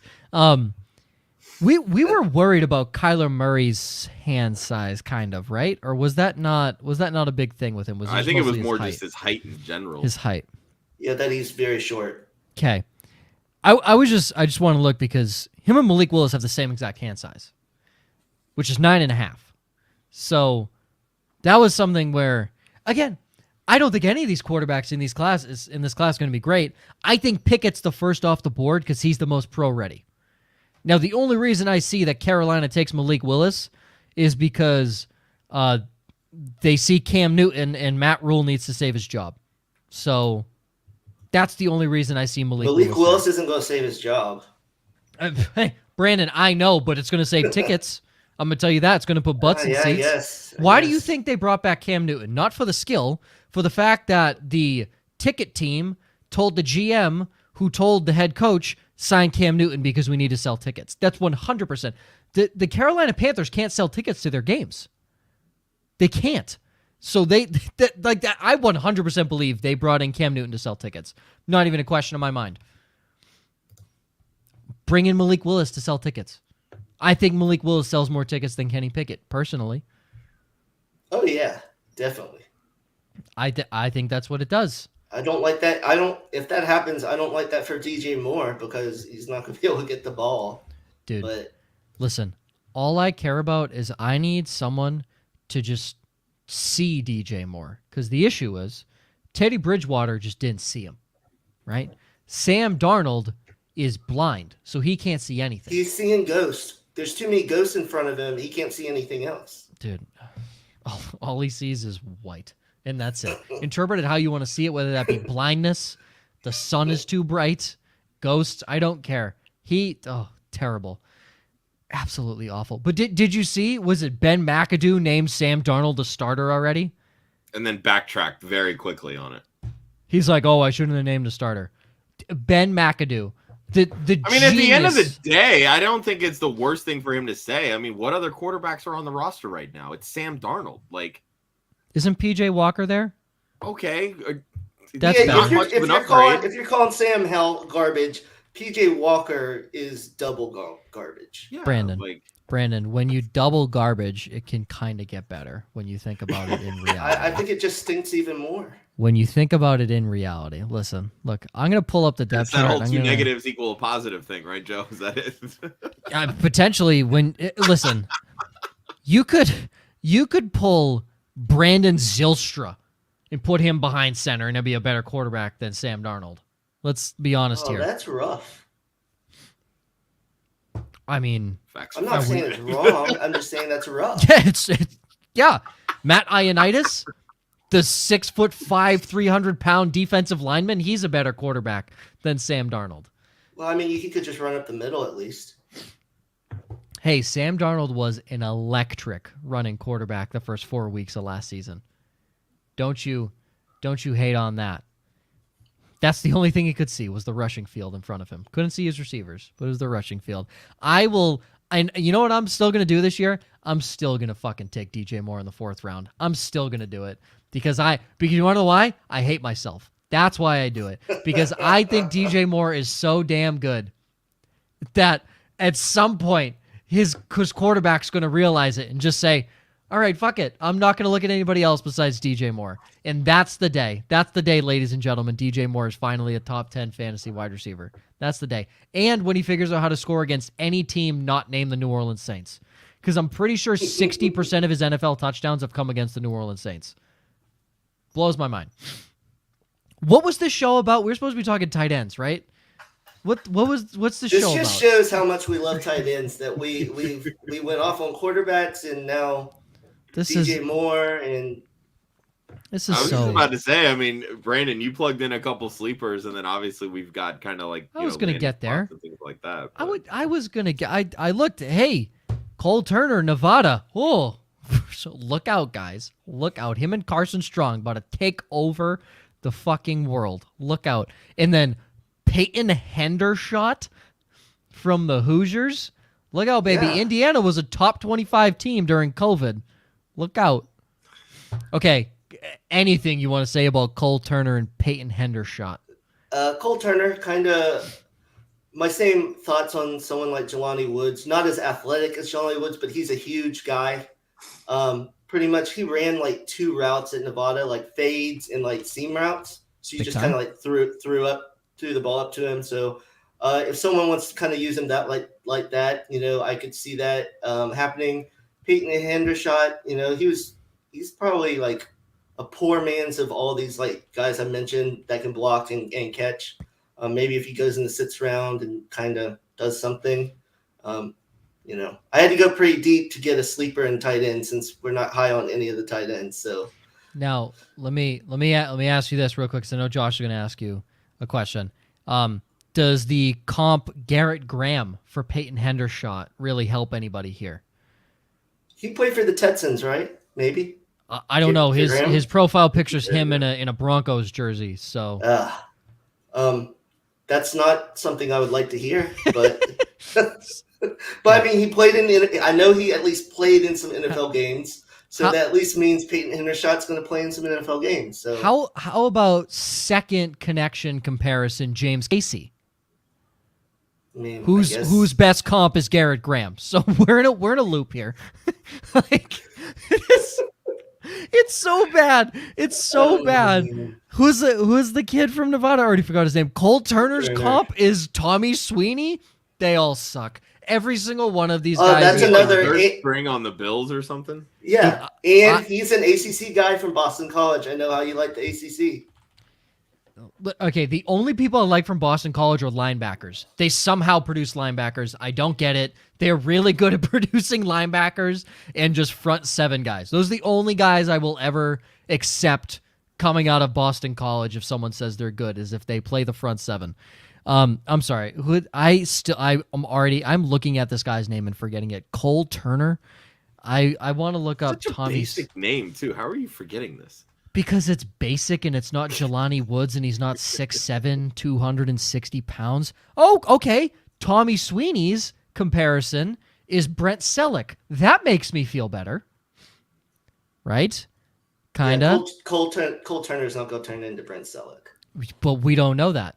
[SPEAKER 1] We were worried about Kylo Murray's hand size, kind of, right? Or was that not a big thing with him?
[SPEAKER 3] I think it was more just his height in general.
[SPEAKER 1] His height.
[SPEAKER 2] Yeah, that he's very short.
[SPEAKER 1] Okay. I just want to look because him and Malik Willis have the same exact hand size, which is 9.5. So that was something where, again, I don't think any of these quarterbacks in this class are going to be great. I think Pickett's the first off the board because he's the most pro ready. Now, the only reason I see that Carolina takes Malik Willis is because they see Cam Newton and Matt Rule needs to save his job. So that's the only reason I see Malik
[SPEAKER 2] Willis isn't going to save his job.
[SPEAKER 1] Hey, Brandon, I know, but it's going to save tickets. I'm going to tell you that. It's going to put butts in seats.
[SPEAKER 2] Yes.
[SPEAKER 1] Why do you think they brought back Cam Newton? Not for the skill, for the fact that the ticket team told the GM, who told the head coach, sign Cam Newton because we need to sell tickets. That's 100%. The Carolina Panthers can't sell tickets to their games. They can't. So I 100% believe they brought in Cam Newton to sell tickets. Not even a question in my mind. Bring in Malik Willis to sell tickets. I think Malik Willis sells more tickets than Kenny Pickett, personally.
[SPEAKER 2] Oh, yeah, definitely.
[SPEAKER 1] I think that's what it does.
[SPEAKER 2] I don't like that. If that happens, I don't like that for DJ Moore because he's not going to be able to get the ball.
[SPEAKER 1] Dude,
[SPEAKER 2] but
[SPEAKER 1] listen, all I care about is I need someone to just see DJ Moore. Because the issue is Teddy Bridgewater just didn't see him, right? Sam Darnold is blind, so he can't see anything.
[SPEAKER 2] He's seeing ghosts. There's too many ghosts in front of him. He can't see anything else.
[SPEAKER 1] Dude, all he sees is white, and that's it. Interpret it how you want to see it, whether that be blindness, the sun is too bright, ghosts, I don't care. Terrible. Absolutely awful. But did you see, was it Ben McAdoo named Sam Darnold the starter already?
[SPEAKER 3] And then backtracked very quickly on it.
[SPEAKER 1] He's like, I shouldn't have named a starter. Ben McAdoo. At
[SPEAKER 3] the end of the day, I don't think it's the worst thing for him to say. I mean, what other quarterbacks are on the roster right now? It's Sam Darnold. Like,
[SPEAKER 1] isn't PJ Walker there?
[SPEAKER 3] Okay,
[SPEAKER 1] that's
[SPEAKER 3] not much of an upgrade.
[SPEAKER 2] If you're calling Sam garbage, PJ Walker is double garbage.
[SPEAKER 1] Yeah, Brandon, when you double garbage, it can kind of get better when you think about it in reality.
[SPEAKER 2] I think it just stinks even more.
[SPEAKER 1] When you think about it in reality, listen, look, I'm going to pull up the depth chart.
[SPEAKER 3] That whole two negatives equal a positive thing, right, Joe? Is that it?
[SPEAKER 1] Potentially, listen, you could pull Brandon Zylstra and put him behind center, and it'd be a better quarterback than Sam Darnold. Let's be honest here.
[SPEAKER 2] That's rough.
[SPEAKER 1] I mean,
[SPEAKER 2] I'm not saying it's wrong. I'm just saying that's rough.
[SPEAKER 1] Yeah, Matt Ioannidis, the 6'5", 300-pound defensive lineman, he's a better quarterback than Sam Darnold.
[SPEAKER 2] Well, I mean, he could just run up the middle at least.
[SPEAKER 1] Hey, Sam Darnold was an electric running quarterback the first 4 weeks of last season. Don't you hate on that? That's the only thing he could see was the rushing field in front of him. Couldn't see his receivers, but it was the rushing field. And you know what I'm still going to do this year? I'm still going to fucking take DJ Moore in the 4th round. I'm still going to do it because you want to know why? I hate myself. That's why I do it. Because I think DJ Moore is so damn good that at some point his quarterback's going to realize it and just say, all right, fuck it. I'm not going to look at anybody else besides DJ Moore. And that's the day. That's the day, ladies and gentlemen. DJ Moore is finally a top 10 fantasy wide receiver. That's the day. And when he figures out how to score against any team not named the New Orleans Saints. Because I'm pretty sure 60% of his NFL touchdowns have come against the New Orleans Saints. Blows my mind. What was this show about? We were supposed to be talking tight ends, right? What's the show about?
[SPEAKER 2] This just shows how much we love tight ends, that we went off on quarterbacks and now DJ Moore and
[SPEAKER 1] this is
[SPEAKER 3] I was just about to say, I mean, Brandon, you plugged in a couple sleepers, and then obviously we've got kind of like
[SPEAKER 1] I was going to get there.
[SPEAKER 3] Things like that.
[SPEAKER 1] I was going to get. I looked. Hey, Cole Turner, Nevada. Oh, so look out, guys. Look out. Him and Carson Strong about to take over the fucking world. Look out. And then Peyton Hendershot from the Hoosiers. Look out, baby. Yeah. Indiana was a top 25 team during COVID. Look out. Okay. Anything you want to say about Cole Turner and Peyton Hendershot?
[SPEAKER 2] Cole Turner, kind of my same thoughts on someone like Jelani Woods. Not as athletic as Jelani Woods, but he's a huge guy. Pretty much he ran like 2 routes at Nevada, like fades and like seam routes. So you just kind of like threw the ball up to him. So if someone wants to kind of use him that like that, I could see that happening. Peyton Hendershot, he's probably like a poor man's of all these like guys I mentioned that can block and catch. Maybe if he goes in the 6th round and kind of does something, I had to go pretty deep to get a sleeper in tight end since we're not high on any of the tight ends. So
[SPEAKER 1] now let me ask you this real quick, because I know Josh is going to ask you a question. Does the comp Garrett Graham for Peyton Hendershot really help anybody here?
[SPEAKER 2] He played for the Texans, right? Maybe.
[SPEAKER 1] I don't know. His profile pictures him in a Broncos jersey. So,
[SPEAKER 2] that's not something I would like to hear. But, but I mean, he played I know he at least played in some NFL games. So that at least means Peyton Hendershot's going to play in some NFL games. So
[SPEAKER 1] how about second connection comparison, James Casey?
[SPEAKER 2] I mean,
[SPEAKER 1] whose best comp is Garrett Graham. So we're in a loop here. Like it's so bad. It's so bad.
[SPEAKER 2] Man.
[SPEAKER 1] Who's the kid from Nevada? I already forgot his name. Cole Turner's comp is Tommy Sweeney. They all suck. Every single one of these guys.
[SPEAKER 2] That's another
[SPEAKER 3] spring on the Bills or something.
[SPEAKER 2] Yeah, and he's an ACC guy from Boston College. I know how you like the ACC.
[SPEAKER 1] Okay, the only people I like from Boston College are linebackers. They somehow produce linebackers. I don't get it. They're really good at producing linebackers and just front seven guys. Those are the only guys I will ever accept coming out of Boston College if someone says they're good, is if they play the front seven. I'm sorry. I'm looking at this guy's name and forgetting it. Cole Turner. I want to look up Tommy's
[SPEAKER 3] basic name too. How are you forgetting this?
[SPEAKER 1] Because it's basic and it's not Jelani Woods and he's not 6'7", 260 pounds. Oh, okay. Tommy Sweeney's comparison is Brent Selleck. That makes me feel better. Right? Kinda.
[SPEAKER 2] Yeah, Cole Turner's not going to turn into Brent Selleck.
[SPEAKER 1] But we don't know that.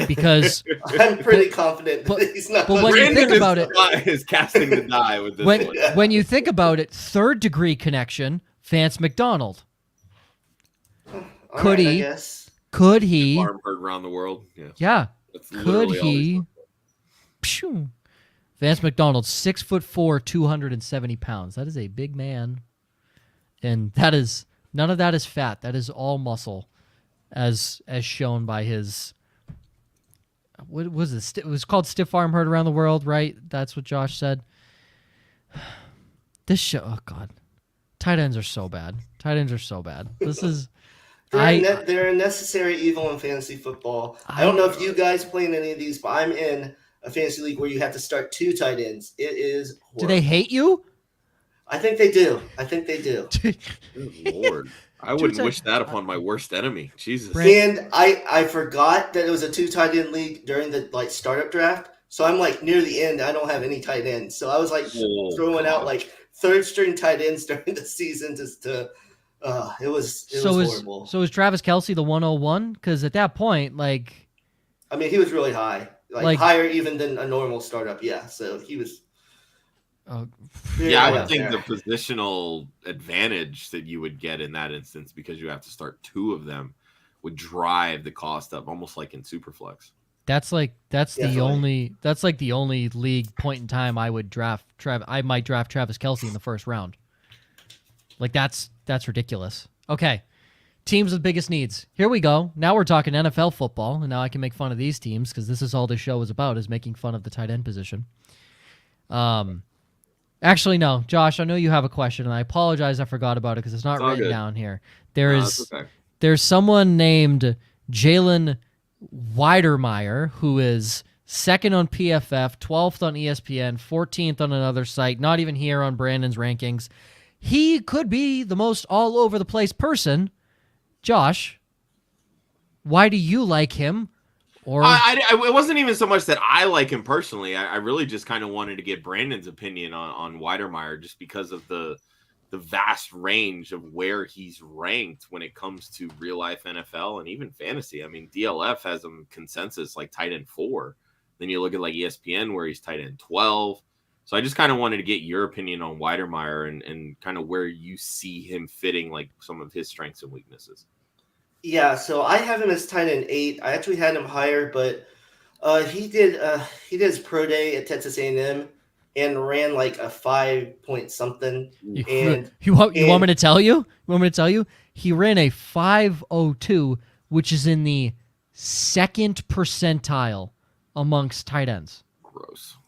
[SPEAKER 1] Because
[SPEAKER 2] I'm pretty confident that he's not.
[SPEAKER 1] But when you think about it,
[SPEAKER 3] is casting the die with this one.
[SPEAKER 1] When you think about it, third degree connection, Vance McDonald. Could he?
[SPEAKER 3] Farm heard around the world.
[SPEAKER 1] Yeah.
[SPEAKER 3] That's
[SPEAKER 1] could he? Vance McDonald, 6'4", 270 pounds. That is a big man, and that is none of that is fat. That is all muscle, as shown by his. What was this? It was called Stiff Arm Heard Around the World, right? That's what Josh said. This show, oh God, tight ends are so bad. This is.
[SPEAKER 2] They're a necessary evil in fantasy football. I don't know if you guys play in any of these, but I'm in a fantasy league where you have to start 2 tight ends. It is horrible.
[SPEAKER 1] Do they hate you?
[SPEAKER 2] I think they do.
[SPEAKER 3] Good Lord. I wouldn't wish that upon my worst enemy. Jesus.
[SPEAKER 2] And I forgot that it was a 2 tight end league during the startup draft. So I'm near the end. I don't have any tight ends. So I was throwing out third string tight ends during the season just to it was horrible.
[SPEAKER 1] So is Travis Kelce the 101? Because at that point, I
[SPEAKER 2] mean, he was really high, higher even than a normal startup. Yeah, so he was.
[SPEAKER 3] I would think the positional advantage that you would get in that instance, because you have to start 2 of them, would drive the cost up, almost like in Superflex.
[SPEAKER 1] That's the only league point in time I would draft. I might draft Travis Kelce in the first round. That's ridiculous. Okay. Teams with biggest needs. Here we go. Now we're talking NFL football, and now I can make fun of these teams because this is all this show is about, is making fun of the tight end position. Actually, no. Josh, I know you have a question, and I apologize I forgot about it because it's not written down here. There's someone named Jalen Weidermeyer who is 2nd on PFF, 12th on ESPN, 14th on another site, not even here on Brandon's rankings. He could be the most all-over-the-place person. Josh, why do you like him? Or
[SPEAKER 3] it wasn't even so much that I like him personally. I really just kind of wanted to get Brandon's opinion on Weidermeyer, just because of the vast range of where he's ranked when it comes to real-life NFL and even fantasy. I mean, DLF has him consensus tight end 4. Then you look at ESPN where he's tight end 12. So I just kind of wanted to get your opinion on Weidermeyer and kind of where you see him fitting some of his strengths and weaknesses.
[SPEAKER 2] Yeah, so I have him as tight end 8. I actually had him higher, but he did his pro day at Texas A&M and ran a 5 point something. And
[SPEAKER 1] you want me to tell you? He ran a 5.02, which is in the 2nd percentile amongst tight ends.
[SPEAKER 3] Gross.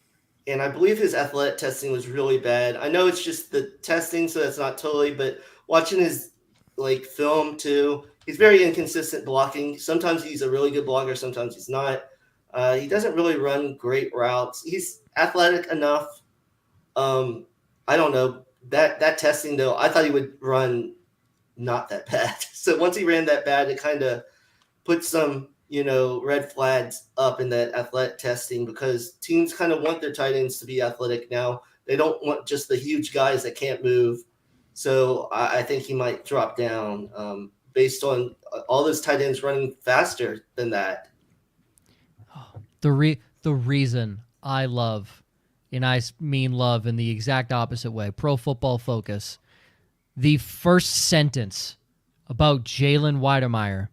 [SPEAKER 2] And I believe his athletic testing was really bad. I know it's just the testing, so that's not totally, but watching his film too, he's very inconsistent blocking. Sometimes he's a really good blocker, sometimes he's not. He doesn't really run great routes. He's athletic enough. I don't know. That testing though, I thought he would run not that bad. So once he ran that bad, it kind of put some red flags up in that athletic testing, because teams kind of want their tight ends to be athletic now. They don't want just the huge guys that can't move. So I think he might drop down based the tight ends running faster than that.
[SPEAKER 1] The the reason I love, and I mean love in the exact opposite way, Pro Football Focus, the first sentence about Jalen Weidemeyer.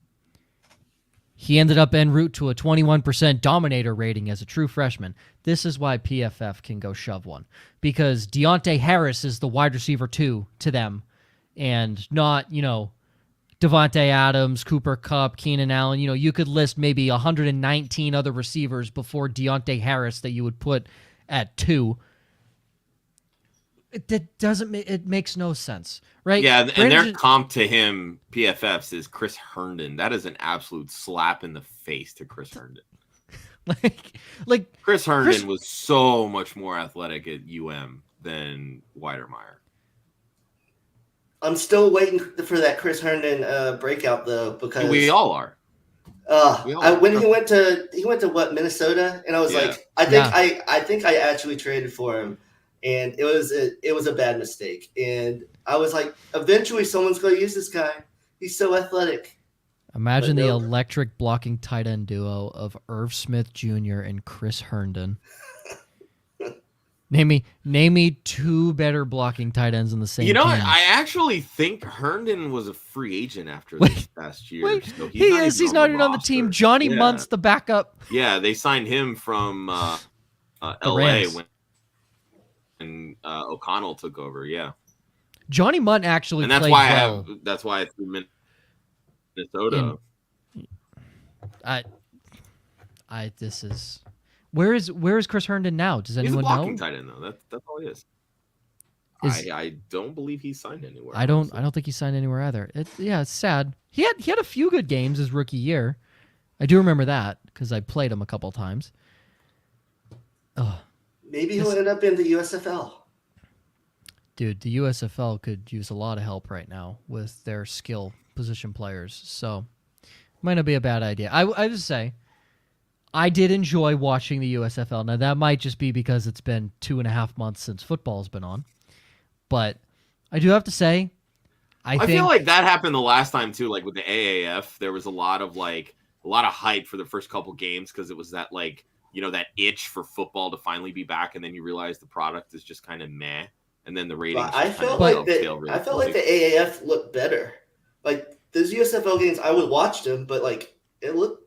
[SPEAKER 1] He ended up en route to a 21% dominator rating as a true freshman. This is why PFF can go shove one. Because Deontay Harris is the wide receiver 2 to them. And not, Devontae Adams, Cooper Kupp, Keenan Allen. You could list maybe 119 other receivers before Deontay Harris that you would put at 2. It makes no sense, right?
[SPEAKER 3] Yeah, and their comp to him, PFF's, is Chris Herndon. That is an absolute slap in the face to Chris Herndon.
[SPEAKER 1] like
[SPEAKER 3] Chris Herndon was so much more athletic at UM than Weidermeyer.
[SPEAKER 2] I'm still waiting for that Chris Herndon breakout though, because
[SPEAKER 3] we all are.
[SPEAKER 2] When he went to what, Minnesota, and I was like, I think I actually traded for him. And it was a bad mistake. And I was like, eventually someone's going to use this guy. He's so athletic.
[SPEAKER 1] Imagine the electric blocking tight end duo of Irv Smith Jr. and Chris Herndon. Name me 2 better blocking tight ends in the same team.
[SPEAKER 3] I actually think Herndon was a free agent after this past year. So
[SPEAKER 1] he's not even on the team. Johnny Munt's the backup.
[SPEAKER 3] Yeah, they signed him from LA when O'Connell took over. Yeah,
[SPEAKER 1] Johnny Munt actually,
[SPEAKER 3] and that's
[SPEAKER 1] played
[SPEAKER 3] why
[SPEAKER 1] well.
[SPEAKER 3] that's why I threw Minnesota.
[SPEAKER 1] Where is Chris Herndon now? Does anyone know?
[SPEAKER 3] He's a blocking tight end though. That's all he is. I don't believe he's signed anywhere.
[SPEAKER 1] I don't think he's signed anywhere either. It's sad. He had a few good games his rookie year. I do remember that because I played him a couple times.
[SPEAKER 2] Maybe he'll end up in the USFL.
[SPEAKER 1] Dude, the USFL could use a lot of help right now with their skill position players. So, might not be a bad idea. I would say, I did enjoy watching the USFL. Now, that might just be because it's been 2.5 months since football's been on. But I do have to say, I
[SPEAKER 3] feel like that happened the last time too. Like with the AAF, there was a lot of hype for the first couple games because it was that that itch for football to finally be back, and then you realize the product is just kind of meh, and then the ratings.
[SPEAKER 2] I felt like the AAF looked better. Like those USFL games, I would watch them, but it looked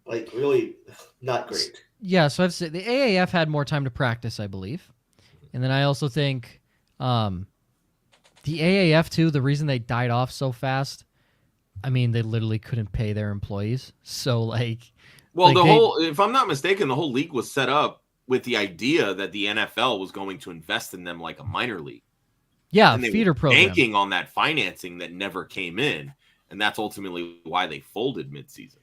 [SPEAKER 2] really not great.
[SPEAKER 1] Yeah, so I've said the AAF had more time to practice, I believe, and then I also think the AAF too. The reason they died off so fast, I mean, they literally couldn't pay their employees, so if I'm not mistaken, the whole league was set up with the idea that the NFL was going to invest in them like a minor league. Yeah,
[SPEAKER 3] and they
[SPEAKER 1] feeder
[SPEAKER 3] were
[SPEAKER 1] program.
[SPEAKER 3] Banking on that financing that never came in, and that's ultimately why they folded midseason.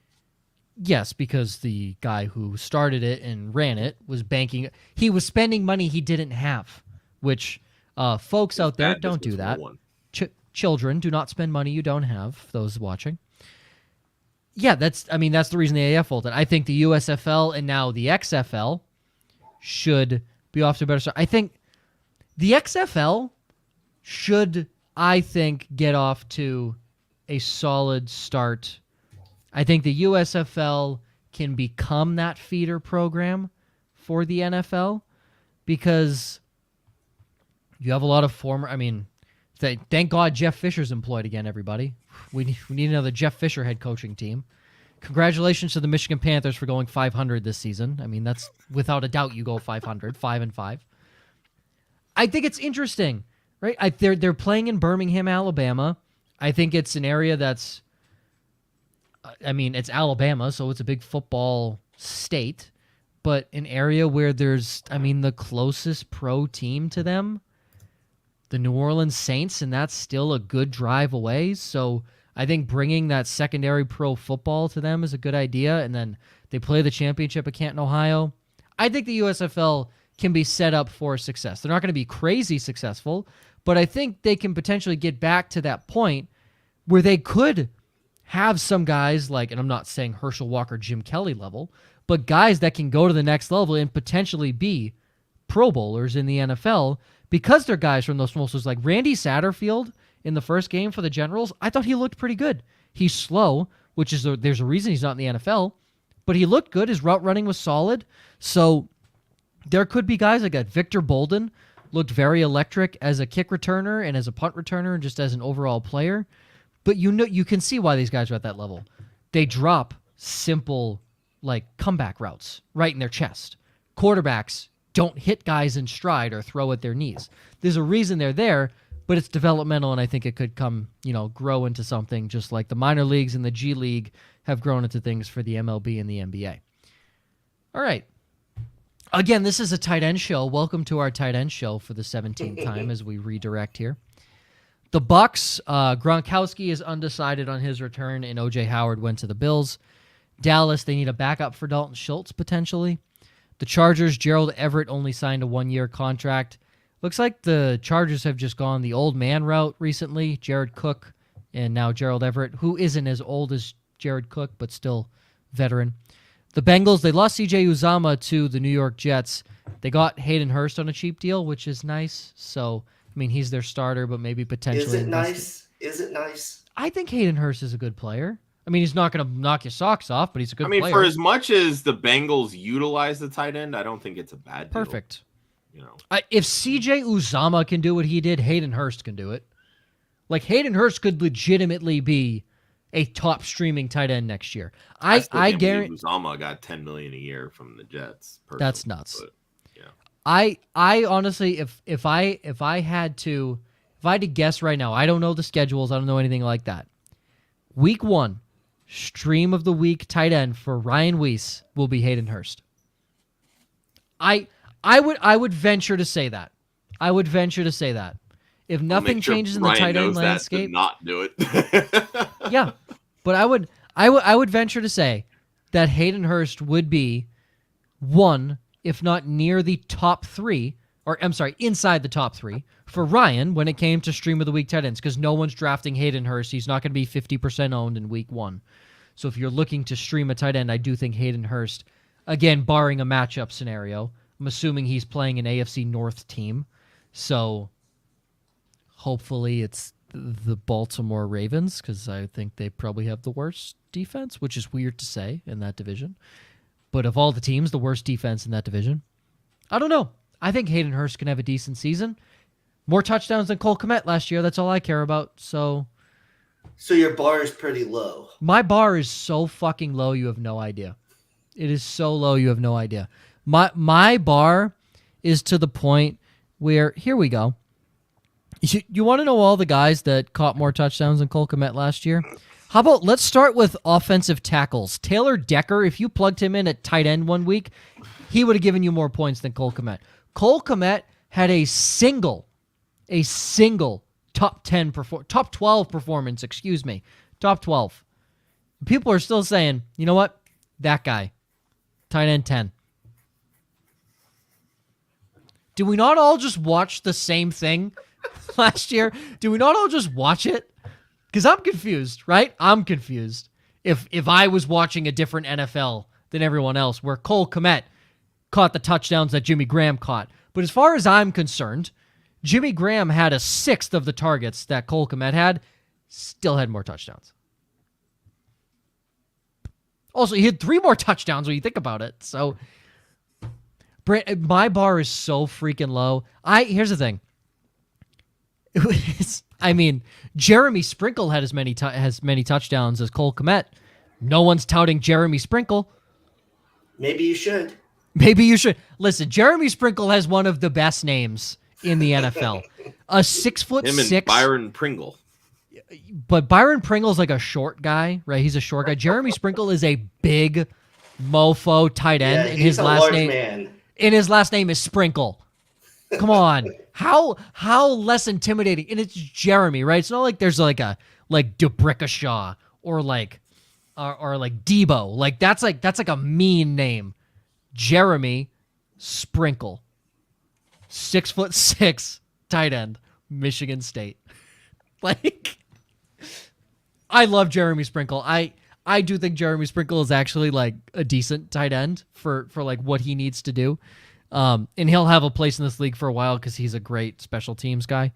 [SPEAKER 1] Yes, because the guy who started it and ran it was banking. He was spending money he didn't have, which folks out there, don't do that. Children, do not spend money you don't have, those watching. Yeah, that's the reason the AAF folded. I think the USFL and now the XFL should be off to a better start. I think the XFL should, get off to a solid start. I think the USFL can become that feeder program for the NFL because you have a lot of thank God Jeff Fisher's employed again, everybody. We need another Jeff Fisher head coaching team. Congratulations to the Michigan Panthers for going 500 this season. I mean, that's without a doubt you go 500, 5-5. I think it's interesting, right? They're playing in Birmingham, Alabama. I think it's an area that's, it's Alabama, so it's a big football state, but an area where there's, the closest pro team to them, the New Orleans Saints, and that's still a good drive away. So I think bringing that secondary pro football to them is a good idea. And then they play the championship at Canton, Ohio. I think the USFL can be set up for success. They're not going to be crazy successful, but I think they can potentially get back to that point where they could have some guys and I'm not saying Herschel Walker, Jim Kelly level, but guys that can go to the next level and potentially be Pro Bowlers in the NFL because they're guys from those small schools. Like Randy Satterfield in the first game for the Generals, I thought he looked pretty good. He's slow, which is there's a reason he's not in the NFL, but he looked good. His route running was solid. So there could be guys like that. Victor Bolden looked very electric as a kick returner and as a punt returner and just as an overall player. But you can see why these guys are at that level. They drop simple like comeback routes right in their chest. Quarterbacks don't hit guys in stride or throw at their knees. There's a reason they're there, but it's developmental, and I think it could come, grow into something just like the minor leagues and the G League have grown into things for the MLB and the NBA. All right. Again, this is a tight end show. Welcome to our tight end show for the 17th time as we redirect here. The Bucks, Gronkowski is undecided on his return, and O.J. Howard went to the Bills. Dallas, they need a backup for Dalton Schultz, potentially. The Chargers, Gerald Everett only signed a 1-year contract. Looks like the Chargers have just gone the old man route recently. Jared Cook and now Gerald Everett, who isn't as old as Jared Cook, but still veteran. The Bengals, they lost C.J. Uzomah to the New York Jets. They got Hayden Hurst on a cheap deal, which is nice. So, he's their starter, but maybe potentially.
[SPEAKER 2] Is it nice? Is it nice?
[SPEAKER 1] I think Hayden Hurst is a good player. He's not going to knock your socks off, but he's a good player.
[SPEAKER 3] For as much as the Bengals utilize the tight end, I don't think it's a bad deal.
[SPEAKER 1] Perfect. If C.J. Uzomah can do what he did, Hayden Hurst can do it. Like, Hayden Hurst could legitimately be a top streaming tight end next year. I guarantee
[SPEAKER 3] Uzomah got $10 million a year from the Jets.
[SPEAKER 1] That's nuts.
[SPEAKER 3] But, yeah.
[SPEAKER 1] I honestly, if I had to guess right now, I don't know the schedules, I don't know anything like that. Week 1, stream of the week tight end for Ryan Weiss will be Hayden Hurst. I would venture to say that. I would venture to say that. If nothing changes in the tight end landscape,
[SPEAKER 3] not do it.
[SPEAKER 1] Yeah, but I would venture to say that Hayden Hurst would be one, if not near the top 3, or I'm sorry, inside the top 3 for Ryan when it came to stream of the week tight ends, because no one's drafting Hayden Hurst. He's not going to be 50% owned in week 1. So if you're looking to stream a tight end, I do think Hayden Hurst, again, barring a matchup scenario, I'm assuming he's playing an AFC North team. So hopefully it's the Baltimore Ravens, because I think they probably have the worst defense, which is weird to say in that division. But of all the teams, the worst defense in that division. I don't know. I think Hayden Hurst can have a decent season. More touchdowns than Cole Kmet last year. That's all I care about. So
[SPEAKER 2] your bar is pretty low.
[SPEAKER 1] My bar is so fucking low, you have no idea. It is so low, you have no idea. My bar is to the point where, here we go. You want to know all the guys that caught more touchdowns than Cole Kmet last year? How about, let's start with offensive tackles. Taylor Decker, if you plugged him in at tight end 1 week, he would have given you more points than Cole Kmet. Cole Kmet had a single top 12 performance, top 12. People are still saying, you know what? That guy, tight end 10. Do we not all just watch the same thing last year? Do we not all just watch it? Because I'm confused, right? I'm confused. If I was watching a different NFL than everyone else, where Cole Kmet caught the touchdowns that Jimmy Graham caught. But as far as I'm concerned, Jimmy Graham had a 1/6 of the targets that Cole Kmet had, still had more touchdowns. Also, he had 3 more touchdowns when you think about it. So my bar is so freaking low. Here's the thing. Jeremy Sprinkle had as many touchdowns as Cole Kmet. No one's touting Jeremy Sprinkle.
[SPEAKER 2] Maybe you should.
[SPEAKER 1] Listen, Jeremy Sprinkle has one of the best names in the NFL. A 6'6"
[SPEAKER 3] Him and Byron Pringle.
[SPEAKER 1] But Byron Pringle's like a short guy, right? He's a short guy. Jeremy Sprinkle is a big mofo tight end, and his last name and his last name is Sprinkle. Come on. How less intimidating? And it's Jeremy, right? It's not like there's like DeBrickashaw or like Debo. Like that's like a mean name. Jeremy Sprinkle. 6'6" tight end, Michigan State. Like, I love Jeremy Sprinkle. I do think Jeremy Sprinkle is actually like a decent tight end for like what he needs to do. And he'll have a place in this league for a while because he's a great special teams guy,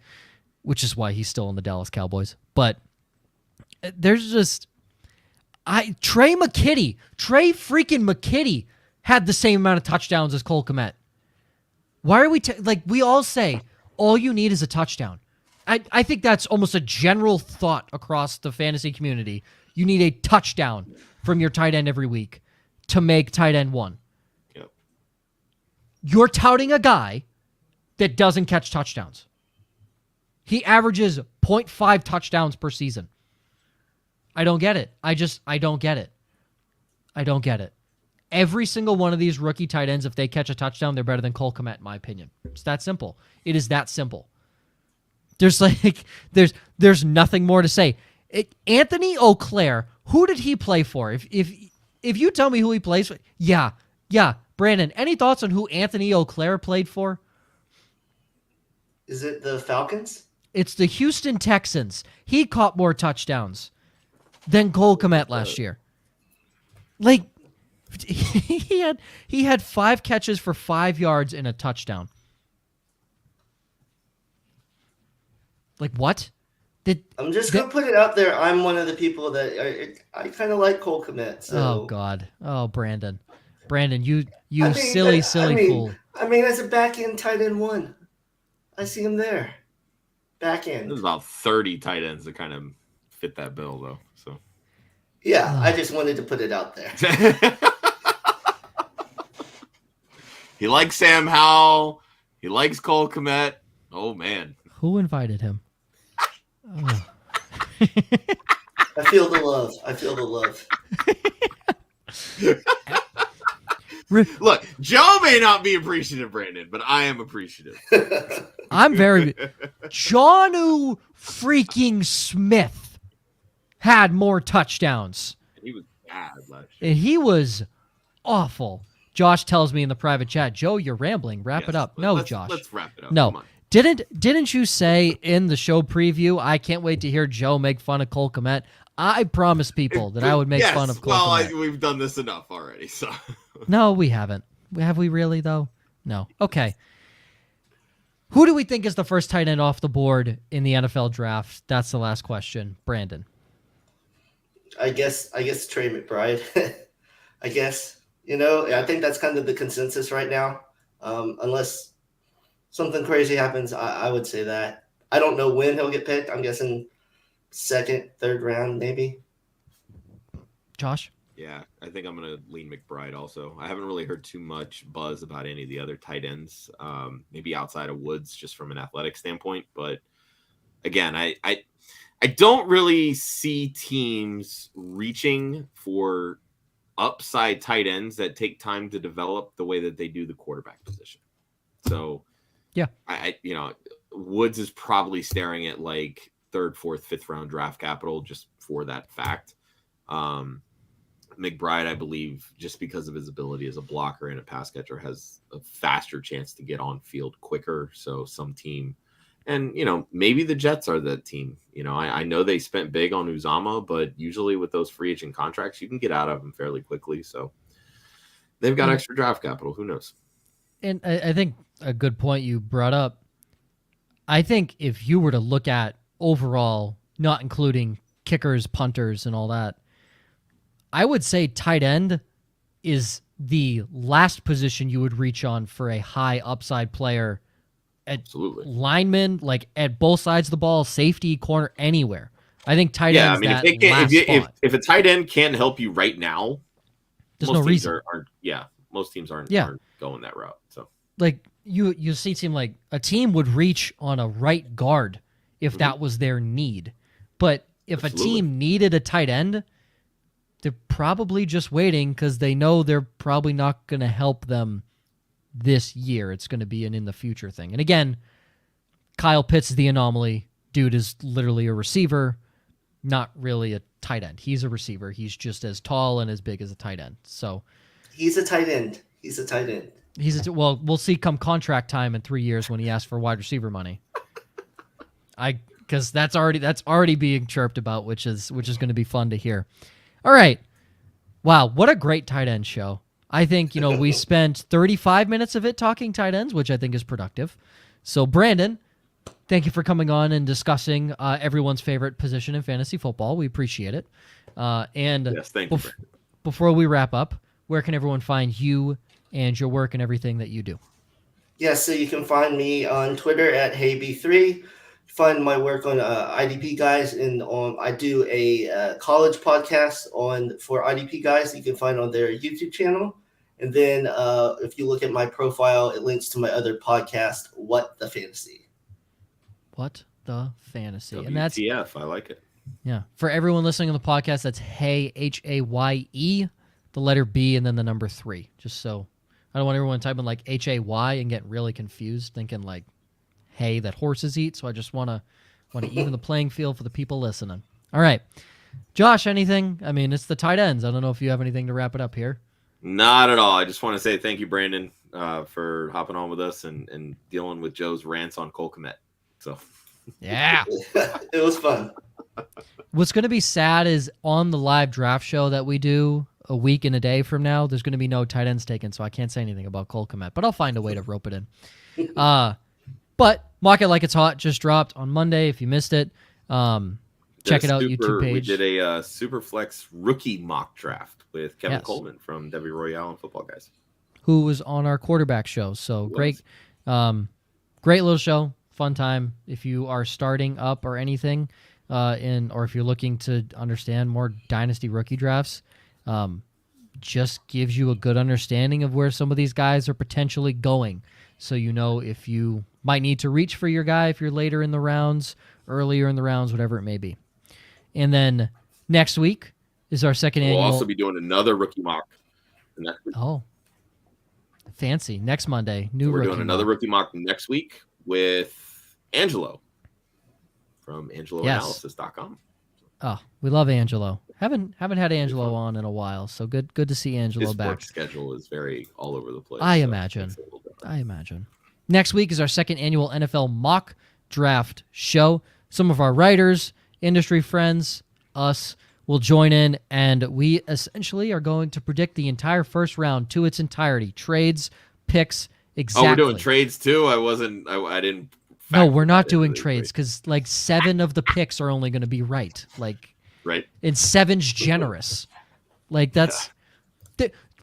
[SPEAKER 1] which is why he's still in the Dallas Cowboys. But there's just, Trey freaking McKitty had the same amount of touchdowns as Cole Kmet. Why are we we all say all you need is a touchdown. I think that's almost a general thought across the fantasy community. You need a touchdown from your tight end every week to make tight end 1.
[SPEAKER 3] Yep.
[SPEAKER 1] You're touting a guy that doesn't catch touchdowns. He averages 0.5 touchdowns per season. I don't get it. I don't get it. I don't get it. Every single one of these rookie tight ends, if they catch a touchdown, they're better than Cole Kmet, in my opinion. It's that simple. It is that simple. There's there's nothing more to say. Anthony Eau Claire, who did he play for? If you tell me who he plays for, yeah. Brandon, any thoughts on who Anthony Eau Claire played for?
[SPEAKER 2] Is it the Falcons?
[SPEAKER 1] It's the Houston Texans. He caught more touchdowns than Cole Kmet last year. He had 5 catches for 5 yards and a touchdown. What?
[SPEAKER 2] I'm just going to put it out there. I'm one of the people that I kind of like Cole Kmet. So.
[SPEAKER 1] Oh, God. Oh, Brandon, you silly fool.
[SPEAKER 2] I mean, as a back-end tight end 1, I see him there. Back end.
[SPEAKER 3] There's about 30 tight ends that kind of fit that bill, though. So.
[SPEAKER 2] Yeah, I just wanted to put it out there.
[SPEAKER 3] He likes Sam Howell. He likes Cole Kmet. Oh, man.
[SPEAKER 1] Who invited him? Oh.
[SPEAKER 2] I feel the love.
[SPEAKER 3] Look, Joe may not be appreciative, Brandon, but I am appreciative.
[SPEAKER 1] I'm very. Jonnu freaking Smith had more touchdowns.
[SPEAKER 3] He was bad last year.
[SPEAKER 1] And he was awful. Josh tells me in the private chat, Joe, you're rambling. Wrap it up. No, Josh.
[SPEAKER 3] Let's wrap it up.
[SPEAKER 1] No.
[SPEAKER 3] Come on.
[SPEAKER 1] Didn't you say in the show preview, I can't wait to hear Joe make fun of Cole Kmet? I promised people that I would make fun of Cole Kmet.
[SPEAKER 3] We've done this enough already. So
[SPEAKER 1] no, we haven't. Have we really, though? No. Okay. Who do we think is the first tight end off the board in the NFL draft? That's the last question. Brandon.
[SPEAKER 2] I guess Trey McBride. I guess. I think that's kind of the consensus right now. Unless something crazy happens, I would say that. I don't know when he'll get picked. I'm guessing 2nd, 3rd round, maybe.
[SPEAKER 1] Josh?
[SPEAKER 3] Yeah, I think I'm going to lean McBride also. I haven't really heard too much buzz about any of the other tight ends, maybe outside of Woods just from an athletic standpoint. But again, I don't really see teams reaching for upside tight ends that take time to develop the way that they do the quarterback position. So yeah, Woods is probably staring at 3rd, 4th, 5th round draft capital just for that fact. McBride, I believe, just because of his ability as a blocker and a pass catcher, has a faster chance to get on field quicker. So some team, and maybe the Jets are that team. I know they spent big on Uzama, but usually with those free agent contracts, you can get out of them fairly quickly. So they've got extra draft capital. Who knows? And
[SPEAKER 1] I think a good point you brought up. I think if you were to look at overall, not including kickers, punters, and all that, I would say tight end is the last position you would reach on for a high upside player.
[SPEAKER 3] Absolutely.
[SPEAKER 1] Lineman, at both sides of the ball, safety, corner, anywhere. I think tight end is that last spot.
[SPEAKER 3] If a tight end can't help you right now,
[SPEAKER 1] there's no reason.
[SPEAKER 3] Most teams aren't going that route. So
[SPEAKER 1] you see it seem like a team would reach on a right guard if that was their need. But if a team needed a tight end, they're probably just waiting because they know they're probably not going to help them this year. It's going to be an in the future thing. And again, Kyle Pitts is the anomaly. Dude is literally a receiver, not really a tight end. He's a receiver. He's just as tall and as big as a tight end. So
[SPEAKER 2] he's a tight end.
[SPEAKER 1] Well, we'll see come contract time in 3 years when he asks for wide receiver money. Because that's already being chirped about, which is going to be fun to hear. All right. Wow, what a great tight end show. I think, we spent 35 minutes of it talking tight ends, which I think is productive. So, Brandon, thank you for coming on and discussing everyone's favorite position in fantasy football. We appreciate it. And
[SPEAKER 3] yes, thank you.
[SPEAKER 1] Before we wrap up, where can everyone find you and your work and everything that you do?
[SPEAKER 2] So you can find me on Twitter at HeyB3. Find my work on IDP Guys, and I do a college podcast for IDP Guys that you can find on their YouTube channel. And then if you look at my profile, it links to my other podcast, What the Fantasy.
[SPEAKER 1] What the Fantasy.
[SPEAKER 3] WTF,
[SPEAKER 1] and that's
[SPEAKER 3] I like it.
[SPEAKER 1] Yeah. For everyone listening on the podcast, that's Haye, Haye, the letter B, and then the number 3. Just so I don't want everyone typing like Hay and getting really confused, thinking like hay that horses eat. So I just want to even the playing field for the people listening. All right. Josh, anything? I mean, it's the tight ends. I don't know if you have anything to wrap it up here.
[SPEAKER 3] Not at all. I just want to say thank you, Brandon, for hopping on with us and dealing with Joe's rants on Cole Kmet. So,
[SPEAKER 1] yeah.
[SPEAKER 2] It was fun.
[SPEAKER 1] What's going to be sad is on the live draft show that we do a week and a day from now, there's going to be no tight ends taken, so I can't say anything about Cole Kmet, but I'll find a way to rope it in. But Mock It Like It's Hot just dropped on Monday. If you missed it, check it out, YouTube page.
[SPEAKER 3] We did a Superflex rookie mock draft with Kevin Coleman from Devy Royale and Football Guys,
[SPEAKER 1] who was on our quarterback show. So great little show, fun time. If you are starting up or anything, or if you're looking to understand more Dynasty rookie drafts, just gives you a good understanding of where some of these guys are potentially going. So you know if you might need to reach for your guy if you're later in the rounds, earlier in the rounds, whatever it may be. And then next week is our second annual.
[SPEAKER 3] We'll also be doing another rookie mock.
[SPEAKER 1] Oh, fancy. Next Monday,
[SPEAKER 3] we're doing another rookie mock next week with Angelo from AngeloAnalysis.com.
[SPEAKER 1] Oh, we love Angelo. Haven't had Angelo on in a while, so good to see Angelo back.
[SPEAKER 3] His work schedule is very all over the place.
[SPEAKER 1] I imagine. Next week is our second annual NFL mock draft show. Some of our writers, industry friends, us will join in, and we essentially are going to predict the entire first round to its entirety. Trades, picks, exactly.
[SPEAKER 3] Oh, we're doing trades too? I didn't.
[SPEAKER 1] No, we're not doing trades because like 7 of the picks are only going to be right.
[SPEAKER 3] Right.
[SPEAKER 1] And 7's generous. Like that's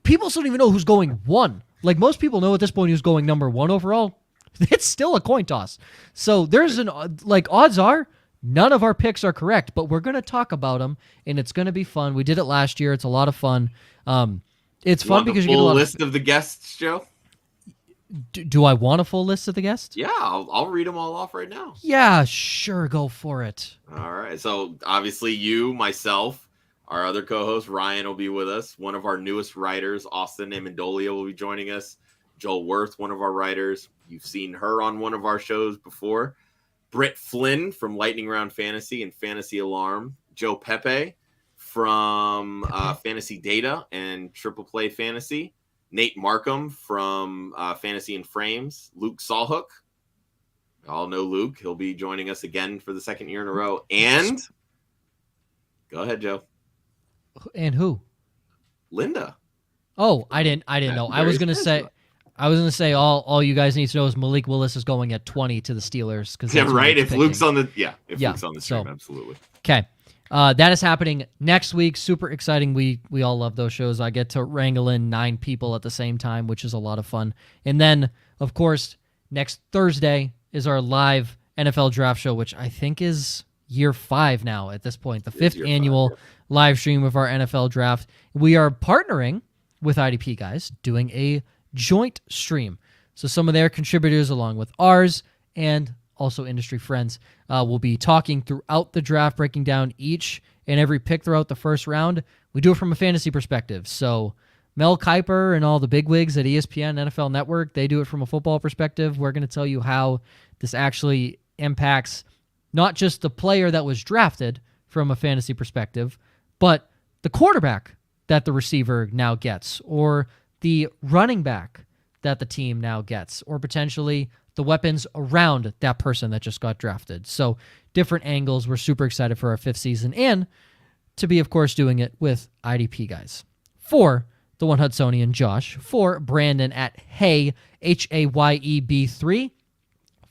[SPEAKER 1] people still don't even know who's going 1. Like most people know at this point who's going number 1 overall. It's still a coin toss. So there's odds are none of our picks are correct, but we're going to talk about them and it's going to be fun. We did it last year. It's a lot of fun. It's fun because you get a lot
[SPEAKER 3] list of the guests, Joe.
[SPEAKER 1] Do I want a full list of the guests?
[SPEAKER 3] Yeah, I'll read them all off right now.
[SPEAKER 1] Yeah, sure. Go for it.
[SPEAKER 3] All right. So obviously you, myself, our other co-host, Ryan, will be with us. One of our newest writers, Austin Amendolia, will be joining us. Joel Worth, one of our writers. You've seen her on one of our shows before. Britt Flynn from Lightning Round Fantasy and Fantasy Alarm. Joe Pepe from Fantasy Data and Triple Play Fantasy. Nate Markham from Fantasy and Frames. Luke Sawhook. We all know Luke. He'll be joining us again for the second year in a row. And go ahead, Joe.
[SPEAKER 1] And who?
[SPEAKER 3] Linda.
[SPEAKER 1] Oh, I didn't know. I was gonna say all you guys need to know is Malik Willis is going at 20 to the Steelers because
[SPEAKER 3] right. If Luke's on the Luke's on the stream, absolutely.
[SPEAKER 1] Okay. That is happening next week. Super exciting. We all love those shows. I get to wrangle in 9 people at the same time, which is a lot of fun. And then, of course, next Thursday is our live NFL draft show, which I think is year 5 now at this point, the 5th annual live stream of our NFL draft. We are partnering with IDP Guys, doing a joint stream. So some of their contributors along with ours and also industry friends will be talking throughout the draft, breaking down each and every pick throughout the first round. We do it from a fantasy perspective. So Mel Kiper and all the bigwigs at ESPN, NFL Network, they do it from a football perspective. We're going to tell you how this actually impacts not just the player that was drafted from a fantasy perspective, but the quarterback that the receiver now gets, or the running back that the team now gets, or potentially the weapons around that person that just got drafted. So different angles. We're super excited for our 5th season and to be, of course, doing it with IDP Guys. For the One Hudsonian Josh, for Brandon at Haye, HAYEB3,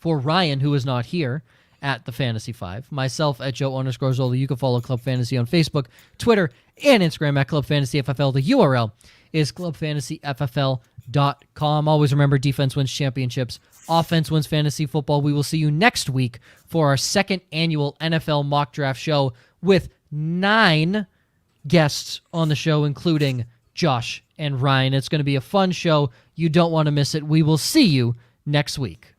[SPEAKER 1] For Ryan, who is not here, at the Fantasy 5. Myself at Joe_Zola. You can follow Club Fantasy on Facebook, Twitter, and Instagram at Club Fantasy FFL. The URL is clubfantasyffl.com. Always remember, defense wins championships. Offense wins fantasy football. We will see you next week for our second annual NFL mock draft show with 9 guests on the show, including Josh and Ryan. It's going to be a fun show. You don't want to miss it. We will see you next week.